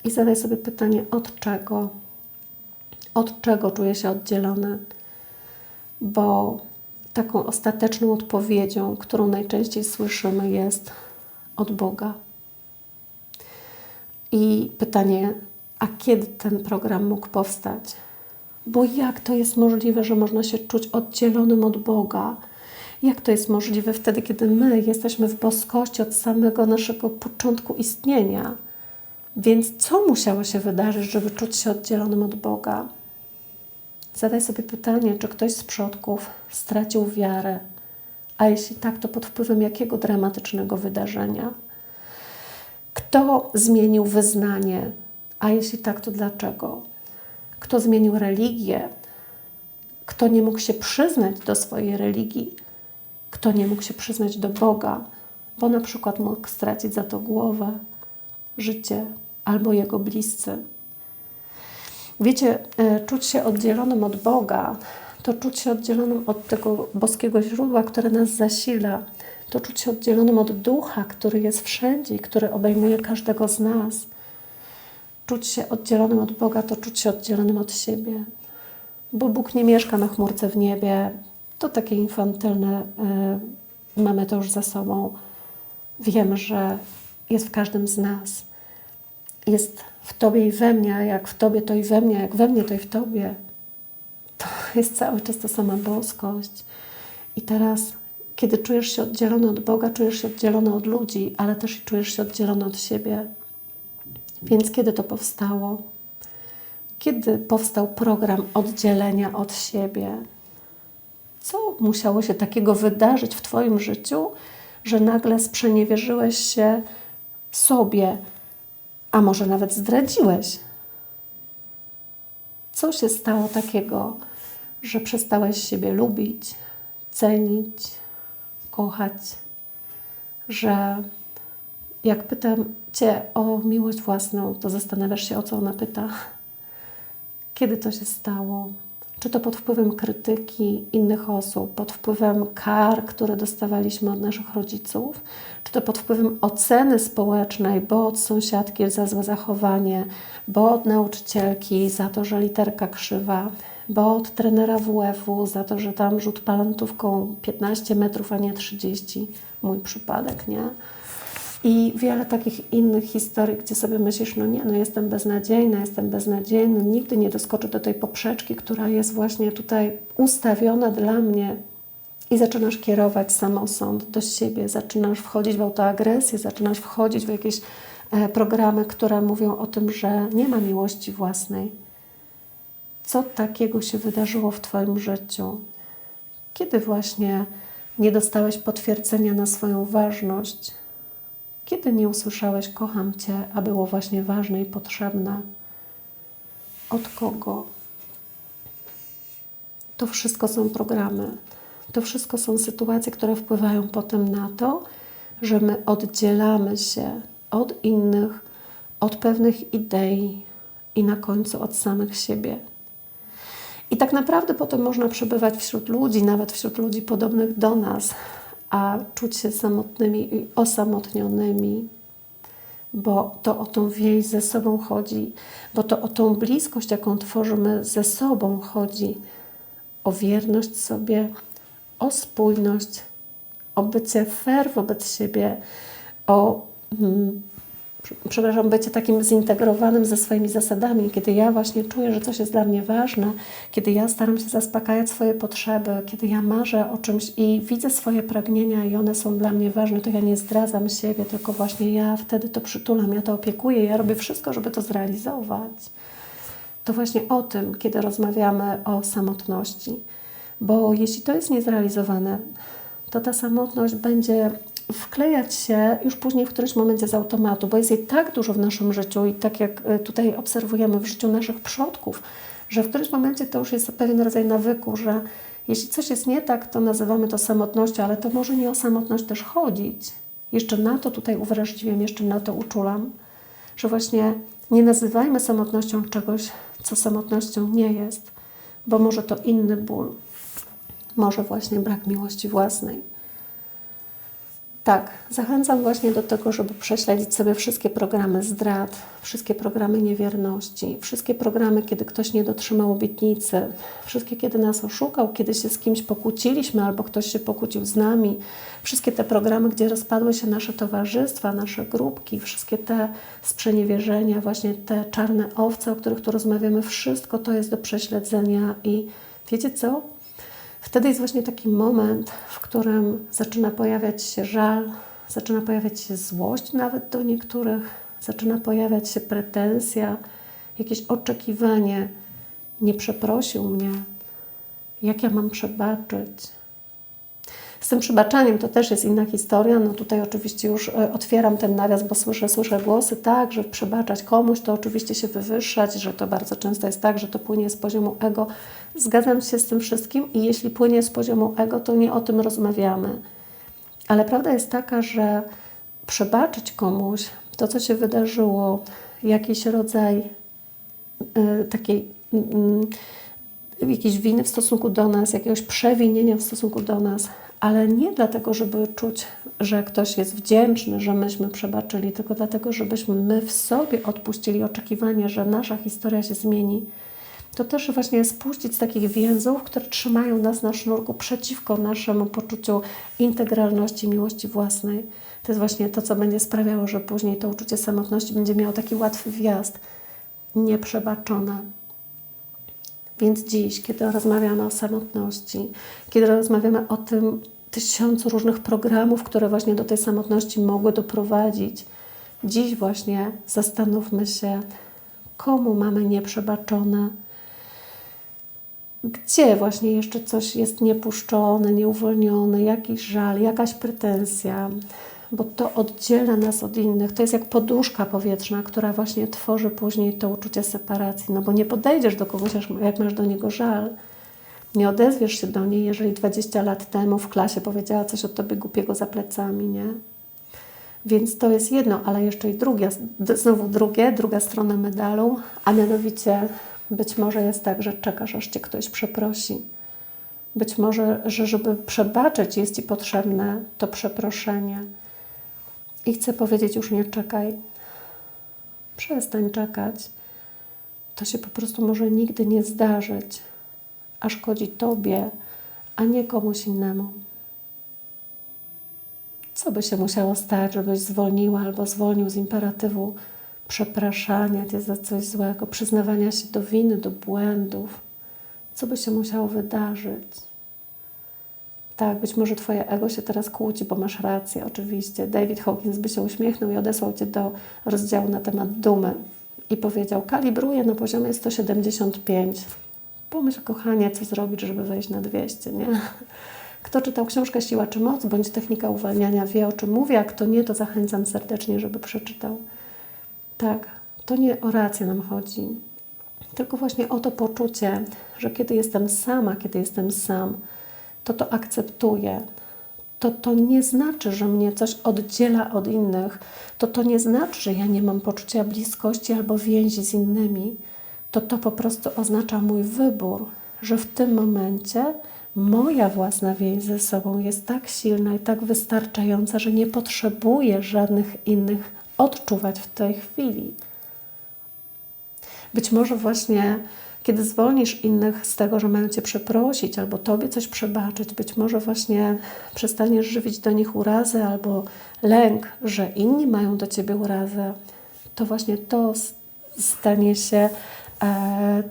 S1: i zadaj sobie pytanie, od czego? Od czego czuję się oddzielony? Bo taką ostateczną odpowiedzią, którą najczęściej słyszymy, jest od Boga. I pytanie, a kiedy ten program mógł powstać? Bo jak to jest możliwe, że można się czuć oddzielonym od Boga? Jak to jest możliwe wtedy, kiedy my jesteśmy w boskości od samego naszego początku istnienia? Więc co musiało się wydarzyć, żeby czuć się oddzielonym od Boga? Zadaj sobie pytanie, czy ktoś z przodków stracił wiarę, a jeśli tak, to pod wpływem jakiego dramatycznego wydarzenia? Kto zmienił wyznanie, a jeśli tak, to dlaczego? Kto zmienił religię? Kto nie mógł się przyznać do swojej religii? Kto nie mógł się przyznać do Boga, bo na przykład mógł stracić za to głowę, życie albo jego bliscy? Wiecie, czuć się oddzielonym od Boga, to czuć się oddzielonym od tego boskiego źródła, które nas zasila. To czuć się oddzielonym od Ducha, który jest wszędzie i który obejmuje każdego z nas. Czuć się oddzielonym od Boga, to czuć się oddzielonym od siebie. Bo Bóg nie mieszka na chmurce w niebie. To takie infantylne, mamy to już za sobą. Wiemy, że jest w każdym z nas. Jest w Tobie i we mnie, a jak w Tobie, to i we mnie, a jak we mnie, to i w Tobie. To jest cały czas ta sama boskość. I teraz, kiedy czujesz się oddzielony od Boga, czujesz się oddzielony od ludzi, ale też i czujesz się oddzielony od siebie. Więc kiedy to powstało? Kiedy powstał program oddzielenia od siebie? Co musiało się takiego wydarzyć w Twoim życiu, że nagle sprzeniewierzyłeś się sobie, a może nawet zdradziłeś? Co się stało takiego, że przestałeś siebie lubić, cenić, kochać? Że jak pytam Cię o miłość własną, to zastanawiasz się, o co ona pyta? Kiedy to się stało? Czy to pod wpływem krytyki innych osób, pod wpływem kar, które dostawaliśmy od naszych rodziców? Czy to pod wpływem oceny społecznej, bo od sąsiadki za złe zachowanie, bo od nauczycielki za to, że literka krzywa, bo od trenera WF-u za to, że tam rzut palantówką 15 metrów, a nie 30, mój przypadek, nie? I wiele takich innych historii, gdzie sobie myślisz, no nie, no jestem beznadziejna, jestem beznadziejny, nigdy nie doskoczę do tej poprzeczki, która jest właśnie tutaj ustawiona dla mnie. I zaczynasz kierować samosąd do siebie, zaczynasz wchodzić w autoagresję, zaczynasz wchodzić w jakieś programy, które mówią o tym, że nie ma miłości własnej. Co takiego się wydarzyło w Twoim życiu? Kiedy właśnie nie dostałeś potwierdzenia na swoją ważność? Kiedy nie usłyszałeś kocham Cię, a było właśnie ważne i potrzebne? Od kogo? To wszystko są programy. To wszystko są sytuacje, które wpływają potem na to, że my oddzielamy się od innych, od pewnych idei i na końcu od samych siebie. I tak naprawdę potem można przebywać wśród ludzi, nawet wśród ludzi podobnych do nas, a czuć się samotnymi i osamotnionymi, bo to o tą więź ze sobą chodzi, bo to o tą bliskość, jaką tworzymy ze sobą chodzi, o wierność sobie, o spójność, o bycie fair wobec siebie, o bycie takim zintegrowanym ze swoimi zasadami, kiedy ja właśnie czuję, że coś jest dla mnie ważne, kiedy ja staram się zaspokajać swoje potrzeby, kiedy ja marzę o czymś i widzę swoje pragnienia i one są dla mnie ważne, to ja nie zdradzam siebie, tylko właśnie ja wtedy to przytulam, ja to opiekuję, ja robię wszystko, żeby to zrealizować. To właśnie o tym, kiedy rozmawiamy o samotności, bo jeśli to jest niezrealizowane, to ta samotność będzie wklejać się już później w którymś momencie z automatu, bo jest jej tak dużo w naszym życiu i tak jak tutaj obserwujemy w życiu naszych przodków, że w którymś momencie to już jest pewien rodzaj nawyku, że jeśli coś jest nie tak, to nazywamy to samotnością, ale to może nie o samotność też chodzić. Jeszcze na to tutaj uwrażliwiam, jeszcze na to uczulam, że właśnie nie nazywajmy samotnością czegoś, co samotnością nie jest, bo może to inny ból, może właśnie brak miłości własnej. Tak, zachęcam właśnie do tego, żeby prześledzić sobie wszystkie programy zdrad, wszystkie programy niewierności, wszystkie programy, kiedy ktoś nie dotrzymał obietnicy, wszystkie, kiedy nas oszukał, kiedy się z kimś pokłóciliśmy albo ktoś się pokłócił z nami, wszystkie te programy, gdzie rozpadły się nasze towarzystwa, nasze grupki, wszystkie te sprzeniewierzenia, właśnie te czarne owce, o których tu rozmawiamy, wszystko to jest do prześledzenia i wiecie co? Wtedy jest właśnie taki moment, w którym zaczyna pojawiać się żal, zaczyna pojawiać się złość nawet do niektórych, zaczyna pojawiać się pretensja, jakieś oczekiwanie. Nie przeprosił mnie. Jak ja mam przebaczyć? Z tym przebaczaniem to też jest inna historia. No tutaj oczywiście już otwieram ten nawias, bo słyszę głosy, tak, że przebaczać komuś to oczywiście się wywyższać, że to bardzo często jest tak, że to płynie z poziomu ego. Zgadzam się z tym wszystkim i jeśli płynie z poziomu ego, to nie o tym rozmawiamy. Ale prawda jest taka, że przebaczyć komuś to, co się wydarzyło, jakiś rodzaj jakiejś winy w stosunku do nas, jakiegoś przewinienia w stosunku do nas, ale nie dlatego, żeby czuć, że ktoś jest wdzięczny, że myśmy przebaczyli, tylko dlatego, żebyśmy my w sobie odpuścili oczekiwanie, że nasza historia się zmieni. To też właśnie spuścić z takich więzów, które trzymają nas na sznurku przeciwko naszemu poczuciu integralności, miłości własnej. To jest właśnie to, co będzie sprawiało, że później to uczucie samotności będzie miało taki łatwy wjazd, nieprzebaczone. Więc dziś, kiedy rozmawiamy o samotności, kiedy rozmawiamy o tym 1000 różnych programów, które właśnie do tej samotności mogły doprowadzić, dziś właśnie zastanówmy się, komu mamy nieprzebaczone, gdzie właśnie jeszcze coś jest niepuszczone, nieuwolnione, jakiś żal, jakaś pretensja, bo to oddziela nas od innych. To jest jak poduszka powietrzna, która właśnie tworzy później to uczucie separacji. No bo nie podejdziesz do kogoś, jak masz do niego żal. Nie odezwiesz się do niej, jeżeli 20 lat temu w klasie powiedziała coś o tobie głupiego za plecami, nie? Więc to jest jedno, ale jeszcze i druga strona medalu, a mianowicie być może jest tak, że czekasz, aż cię ktoś przeprosi. Być może, że żeby przebaczyć, jest ci potrzebne to przeproszenie. I chcę powiedzieć, już nie czekaj. Przestań czekać. To się po prostu może nigdy nie zdarzyć, a szkodzi tobie, a nie komuś innemu. Co by się musiało stać, żebyś zwolniła albo zwolnił z imperatywu przepraszania cię za coś złego, przyznawania się do winy, do błędów? Co by się musiało wydarzyć? Tak, być może twoje ego się teraz kłóci, bo masz rację, oczywiście. David Hawkins by się uśmiechnął i odesłał cię do rozdziału na temat dumy i powiedział, kalibruję na poziomie 175. Pomyśl, kochanie, co zrobić, żeby wejść na 200, nie? Kto czytał książkę Siła czy Moc, bądź Technika uwalniania, wie, o czym mówię, a kto nie, to zachęcam serdecznie, żeby przeczytał. Tak, to nie o rację nam chodzi, tylko właśnie o to poczucie, że kiedy jestem sama, kiedy jestem sam, to akceptuję, to nie znaczy, że mnie coś oddziela od innych. To nie znaczy, że ja nie mam poczucia bliskości albo więzi z innymi. To po prostu oznacza mój wybór, że w tym momencie moja własna więź ze sobą jest tak silna i tak wystarczająca, że nie potrzebuję żadnych innych odczuwać w tej chwili. Być może właśnie, kiedy zwolnisz innych z tego, że mają Cię przeprosić albo Tobie coś przebaczyć, być może właśnie przestaniesz żywić do nich urazę albo lęk, że inni mają do Ciebie urazę, to właśnie to stanie się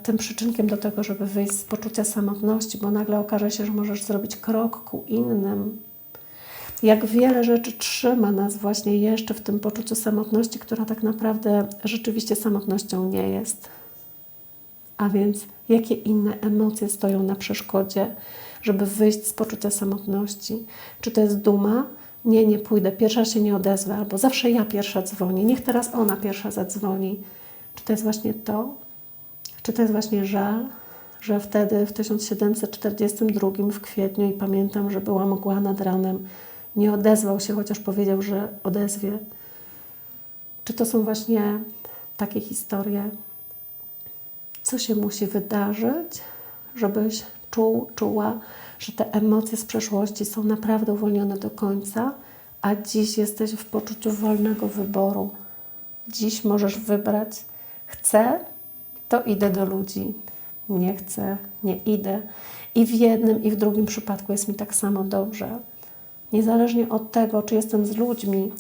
S1: tym przyczynkiem do tego, żeby wyjść z poczucia samotności, bo nagle okaże się, że możesz zrobić krok ku innym. Jak wiele rzeczy trzyma nas właśnie jeszcze w tym poczuciu samotności, która tak naprawdę rzeczywiście samotnością nie jest. A więc jakie inne emocje stoją na przeszkodzie, żeby wyjść z poczucia samotności? Czy to jest duma? Nie pójdę, pierwsza się nie odezwę, albo zawsze ja pierwsza dzwonię, niech teraz ona pierwsza zadzwoni. Czy to jest właśnie to? Czy to jest właśnie żal, że wtedy w 1742 w kwietniu, i pamiętam, że była mgła nad ranem, nie odezwał się, chociaż powiedział, że odezwie? Czy to są właśnie takie historie? Co się musi wydarzyć, żebyś czuła, że te emocje z przeszłości są naprawdę uwolnione do końca, a dziś jesteś w poczuciu wolnego wyboru. Dziś możesz wybrać: chcę, to idę do ludzi. Nie chcę, nie idę. I w jednym, i w drugim przypadku jest mi tak samo dobrze. Niezależnie od tego, czy jestem z ludźmi,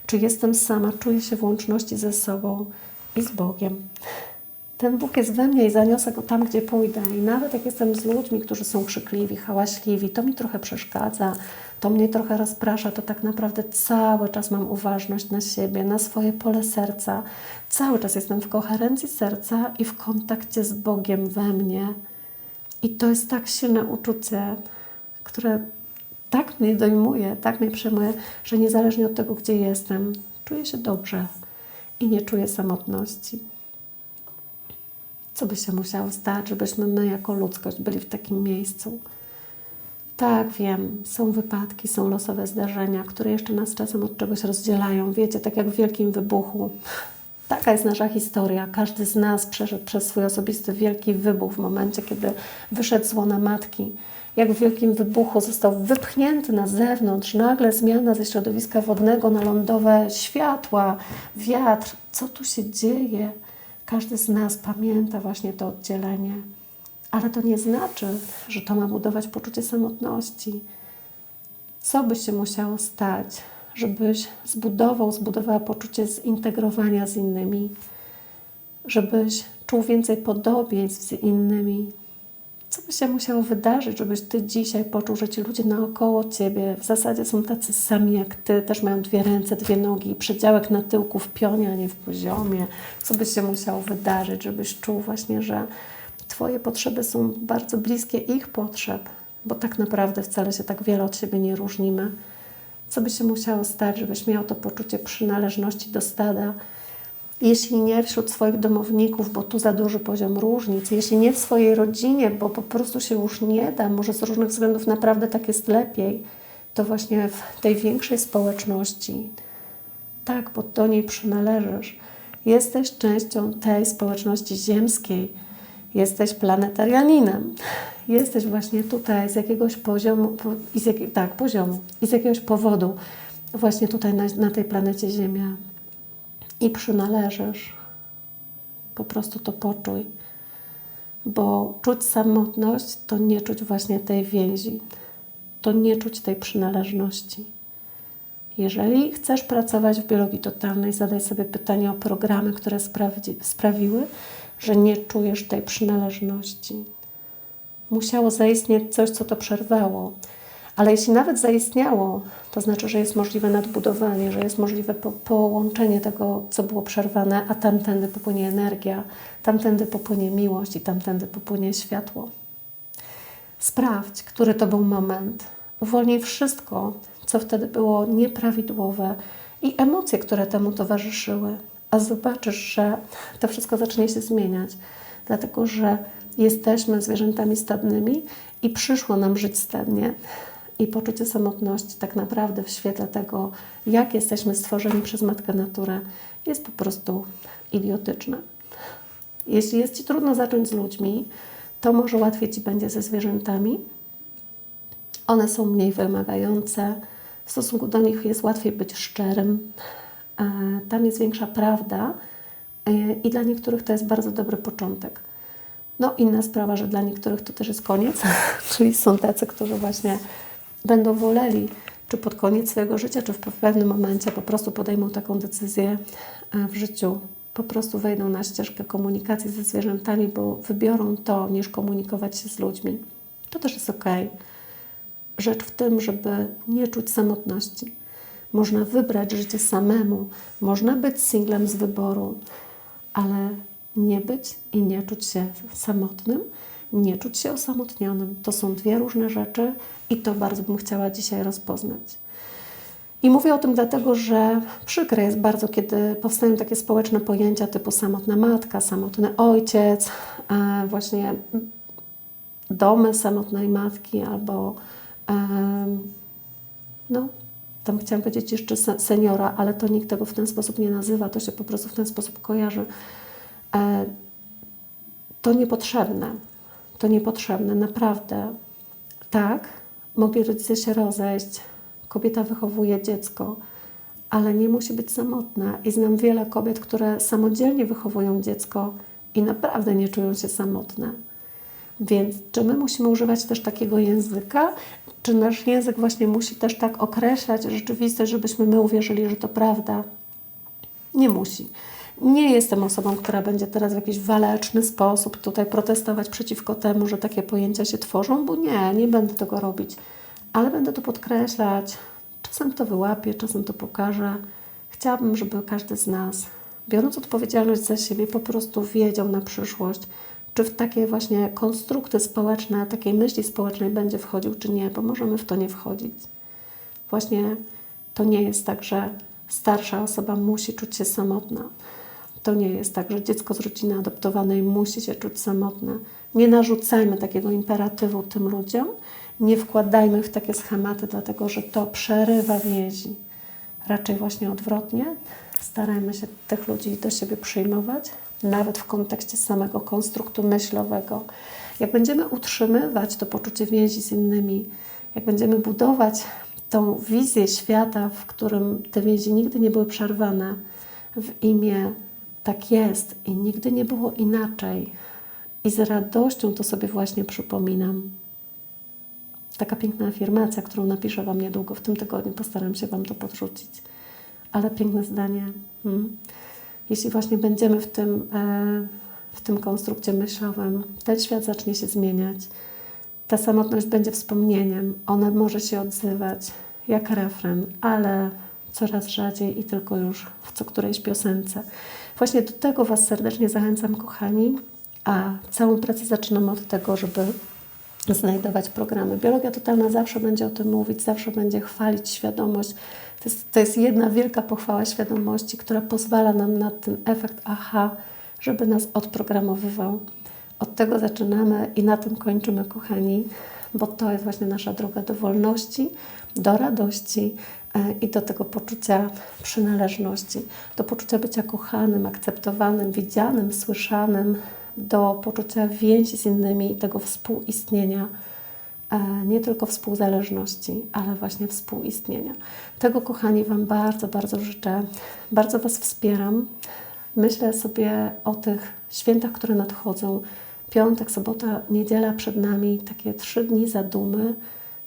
S1: czy jestem sama, czuję się w łączności ze sobą i z Bogiem. Ten Bóg jest we mnie i zaniosę Go tam, gdzie pójdę. I nawet jak jestem z ludźmi, którzy są krzykliwi, hałaśliwi, to mi trochę przeszkadza, to mnie trochę rozprasza, to tak naprawdę cały czas mam uważność na siebie, na swoje pole serca. Cały czas jestem w koherencji serca i w kontakcie z Bogiem we mnie. I to jest tak silne uczucie, które tak mnie dojmuje, tak mnie przejmuje, że niezależnie od tego, gdzie jestem, czuję się dobrze i nie czuję samotności. Co by się musiało stać, żebyśmy my jako ludzkość byli w takim miejscu? Tak, wiem, są wypadki, są losowe zdarzenia, które jeszcze nas czasem od czegoś rozdzielają. Wiecie, tak jak w Wielkim Wybuchu. Taka jest nasza historia. Każdy z nas przeszedł przez swój osobisty wielki wybuch w momencie, kiedy wyszedł z łona matki. Jak w Wielkim Wybuchu został wypchnięty na zewnątrz, nagle zmiana ze środowiska wodnego na lądowe, światła, wiatr. Co tu się dzieje? Każdy z nas pamięta właśnie to oddzielenie. Ale to nie znaczy, że to ma budować poczucie samotności. Co by się musiało stać, żebyś zbudowała poczucie zintegrowania z innymi, żebyś czuł więcej podobieństw z innymi? Co by się musiało wydarzyć, żebyś Ty dzisiaj poczuł, że ci ludzie naokoło Ciebie w zasadzie są tacy sami jak Ty, też mają 2 ręce, 2 nogi, przedziałek na tyłku w pionie, a nie w poziomie? Co by się musiało wydarzyć, żebyś czuł właśnie, że Twoje potrzeby są bardzo bliskie ich potrzeb, bo tak naprawdę wcale się tak wiele od siebie nie różnimy. Co by się musiało stać, żebyś miał to poczucie przynależności do stada? Jeśli nie wśród swoich domowników, bo tu za duży poziom różnic, jeśli nie w swojej rodzinie, bo po prostu się już nie da, może z różnych względów naprawdę tak jest lepiej, to właśnie w tej większej społeczności. Tak, bo do niej przynależysz. Jesteś częścią tej społeczności ziemskiej. Jesteś planetarianinem. Jesteś właśnie tutaj z jakiegoś poziomu, i z jakiegoś powodu właśnie tutaj na tej planecie Ziemia. I przynależysz. Po prostu to poczuj. Bo czuć samotność to nie czuć właśnie tej więzi. To nie czuć tej przynależności. Jeżeli chcesz pracować w biologii totalnej, zadaj sobie pytanie o programy, które sprawiły, że nie czujesz tej przynależności. Musiało zaistnieć coś, co to przerwało. Ale jeśli nawet zaistniało, to znaczy, że jest możliwe nadbudowanie, że jest możliwe połączenie tego, co było przerwane, a tamtędy popłynie energia, tamtędy popłynie miłość i tamtędy popłynie światło. Sprawdź, który to był moment. Uwolnij wszystko, co wtedy było nieprawidłowe i emocje, które temu towarzyszyły. A zobaczysz, że to wszystko zacznie się zmieniać, dlatego że jesteśmy zwierzętami stadnymi i przyszło nam żyć stadnie. i poczucie samotności tak naprawdę w świetle tego, jak jesteśmy stworzeni przez Matkę Naturę, jest po prostu idiotyczne. Jeśli jest Ci trudno zacząć z ludźmi, to może łatwiej Ci będzie ze zwierzętami. One są mniej wymagające, w stosunku do nich jest łatwiej być szczerym. Tam jest większa prawda i dla niektórych to jest bardzo dobry początek. No inna sprawa, że dla niektórych to też jest koniec, czyli są tacy, którzy właśnie będą woleli, czy pod koniec swojego życia, czy w pewnym momencie po prostu podejmą taką decyzję w życiu, po prostu wejdą na ścieżkę komunikacji ze zwierzętami, bo wybiorą to, niż komunikować się z ludźmi. To też jest okej. Rzecz w tym, żeby nie czuć samotności. Można wybrać życie samemu, można być singlem z wyboru, ale nie być i nie czuć się samotnym, nie czuć się osamotnionym. To są dwie różne rzeczy i to bardzo bym chciała dzisiaj rozpoznać. I mówię o tym dlatego, że przykre jest bardzo, kiedy powstają takie społeczne pojęcia typu samotna matka, samotny ojciec, właśnie domy samotnej matki albo no, tam chciałam powiedzieć jeszcze seniora, ale to nikt tego w ten sposób nie nazywa, to się po prostu w ten sposób kojarzy. To niepotrzebne. To niepotrzebne, naprawdę. Tak, mogli rodzice się rozejść, kobieta wychowuje dziecko, ale nie musi być samotna. I znam wiele kobiet, które samodzielnie wychowują dziecko i naprawdę nie czują się samotne. Więc czy my musimy używać też takiego języka? Czy nasz język właśnie musi też tak określać rzeczywistość, żebyśmy my uwierzyli, że to prawda? Nie musi. Nie jestem osobą, która będzie teraz w jakiś waleczny sposób tutaj protestować przeciwko temu, że takie pojęcia się tworzą, bo nie będę tego robić. Ale będę to podkreślać. Czasem to wyłapię, czasem to pokażę. Chciałabym, żeby każdy z nas, biorąc odpowiedzialność za siebie, po prostu wiedział na przyszłość, czy w takie właśnie konstrukty społeczne, takiej myśli społecznej będzie wchodził, czy nie, bo możemy w to nie wchodzić. Właśnie to nie jest tak, że starsza osoba musi czuć się samotna. To nie jest tak, że dziecko z rodziny adoptowanej musi się czuć samotne. Nie narzucajmy takiego imperatywu tym ludziom, nie wkładajmy w takie schematy, dlatego że to przerywa więzi. Raczej właśnie odwrotnie. Starajmy się tych ludzi do siebie przyjmować, nawet w kontekście samego konstruktu myślowego. Jak będziemy utrzymywać to poczucie więzi z innymi, jak będziemy budować tą wizję świata, w którym te więzi nigdy nie były przerwane, w imię tak jest i nigdy nie było inaczej. I z radością to sobie właśnie przypominam. Taka piękna afirmacja, którą napiszę Wam niedługo w tym tygodniu. Postaram się Wam to podrzucić. Ale piękne zdanie. Jeśli właśnie będziemy w tym konstrukcie myślowym, ten świat zacznie się zmieniać. Ta samotność będzie wspomnieniem. Ona może się odzywać jak refren, ale coraz rzadziej i tylko już w co którejś piosence. Właśnie do tego Was serdecznie zachęcam, kochani, a całą pracę zaczynam od tego, żeby znajdować programy. Biologia Totalna zawsze będzie o tym mówić, zawsze będzie chwalić świadomość. To jest jedna wielka pochwała świadomości, która pozwala nam na ten efekt aha, żeby nas odprogramowywał. Od tego zaczynamy i na tym kończymy, kochani, bo to jest właśnie nasza droga do wolności, do radości i do tego poczucia przynależności, do poczucia bycia kochanym, akceptowanym, widzianym, słyszanym, do poczucia więzi z innymi i tego współistnienia, nie tylko współzależności, ale właśnie współistnienia. Tego, kochani, Wam bardzo, bardzo życzę. Bardzo Was wspieram. Myślę sobie o tych świętach, które nadchodzą. Piątek, sobota, niedziela przed nami. Takie 3 dni zadumy.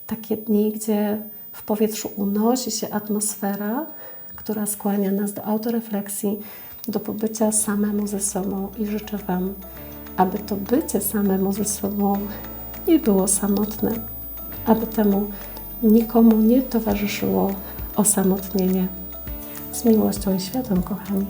S1: Takie dni, gdzie w powietrzu unosi się atmosfera, która skłania nas do autorefleksji, do pobycia samemu ze sobą. I życzę Wam, aby to bycie samemu ze sobą nie było samotne, aby temu nikomu nie towarzyszyło osamotnienie. Z miłością i światłem, kochani.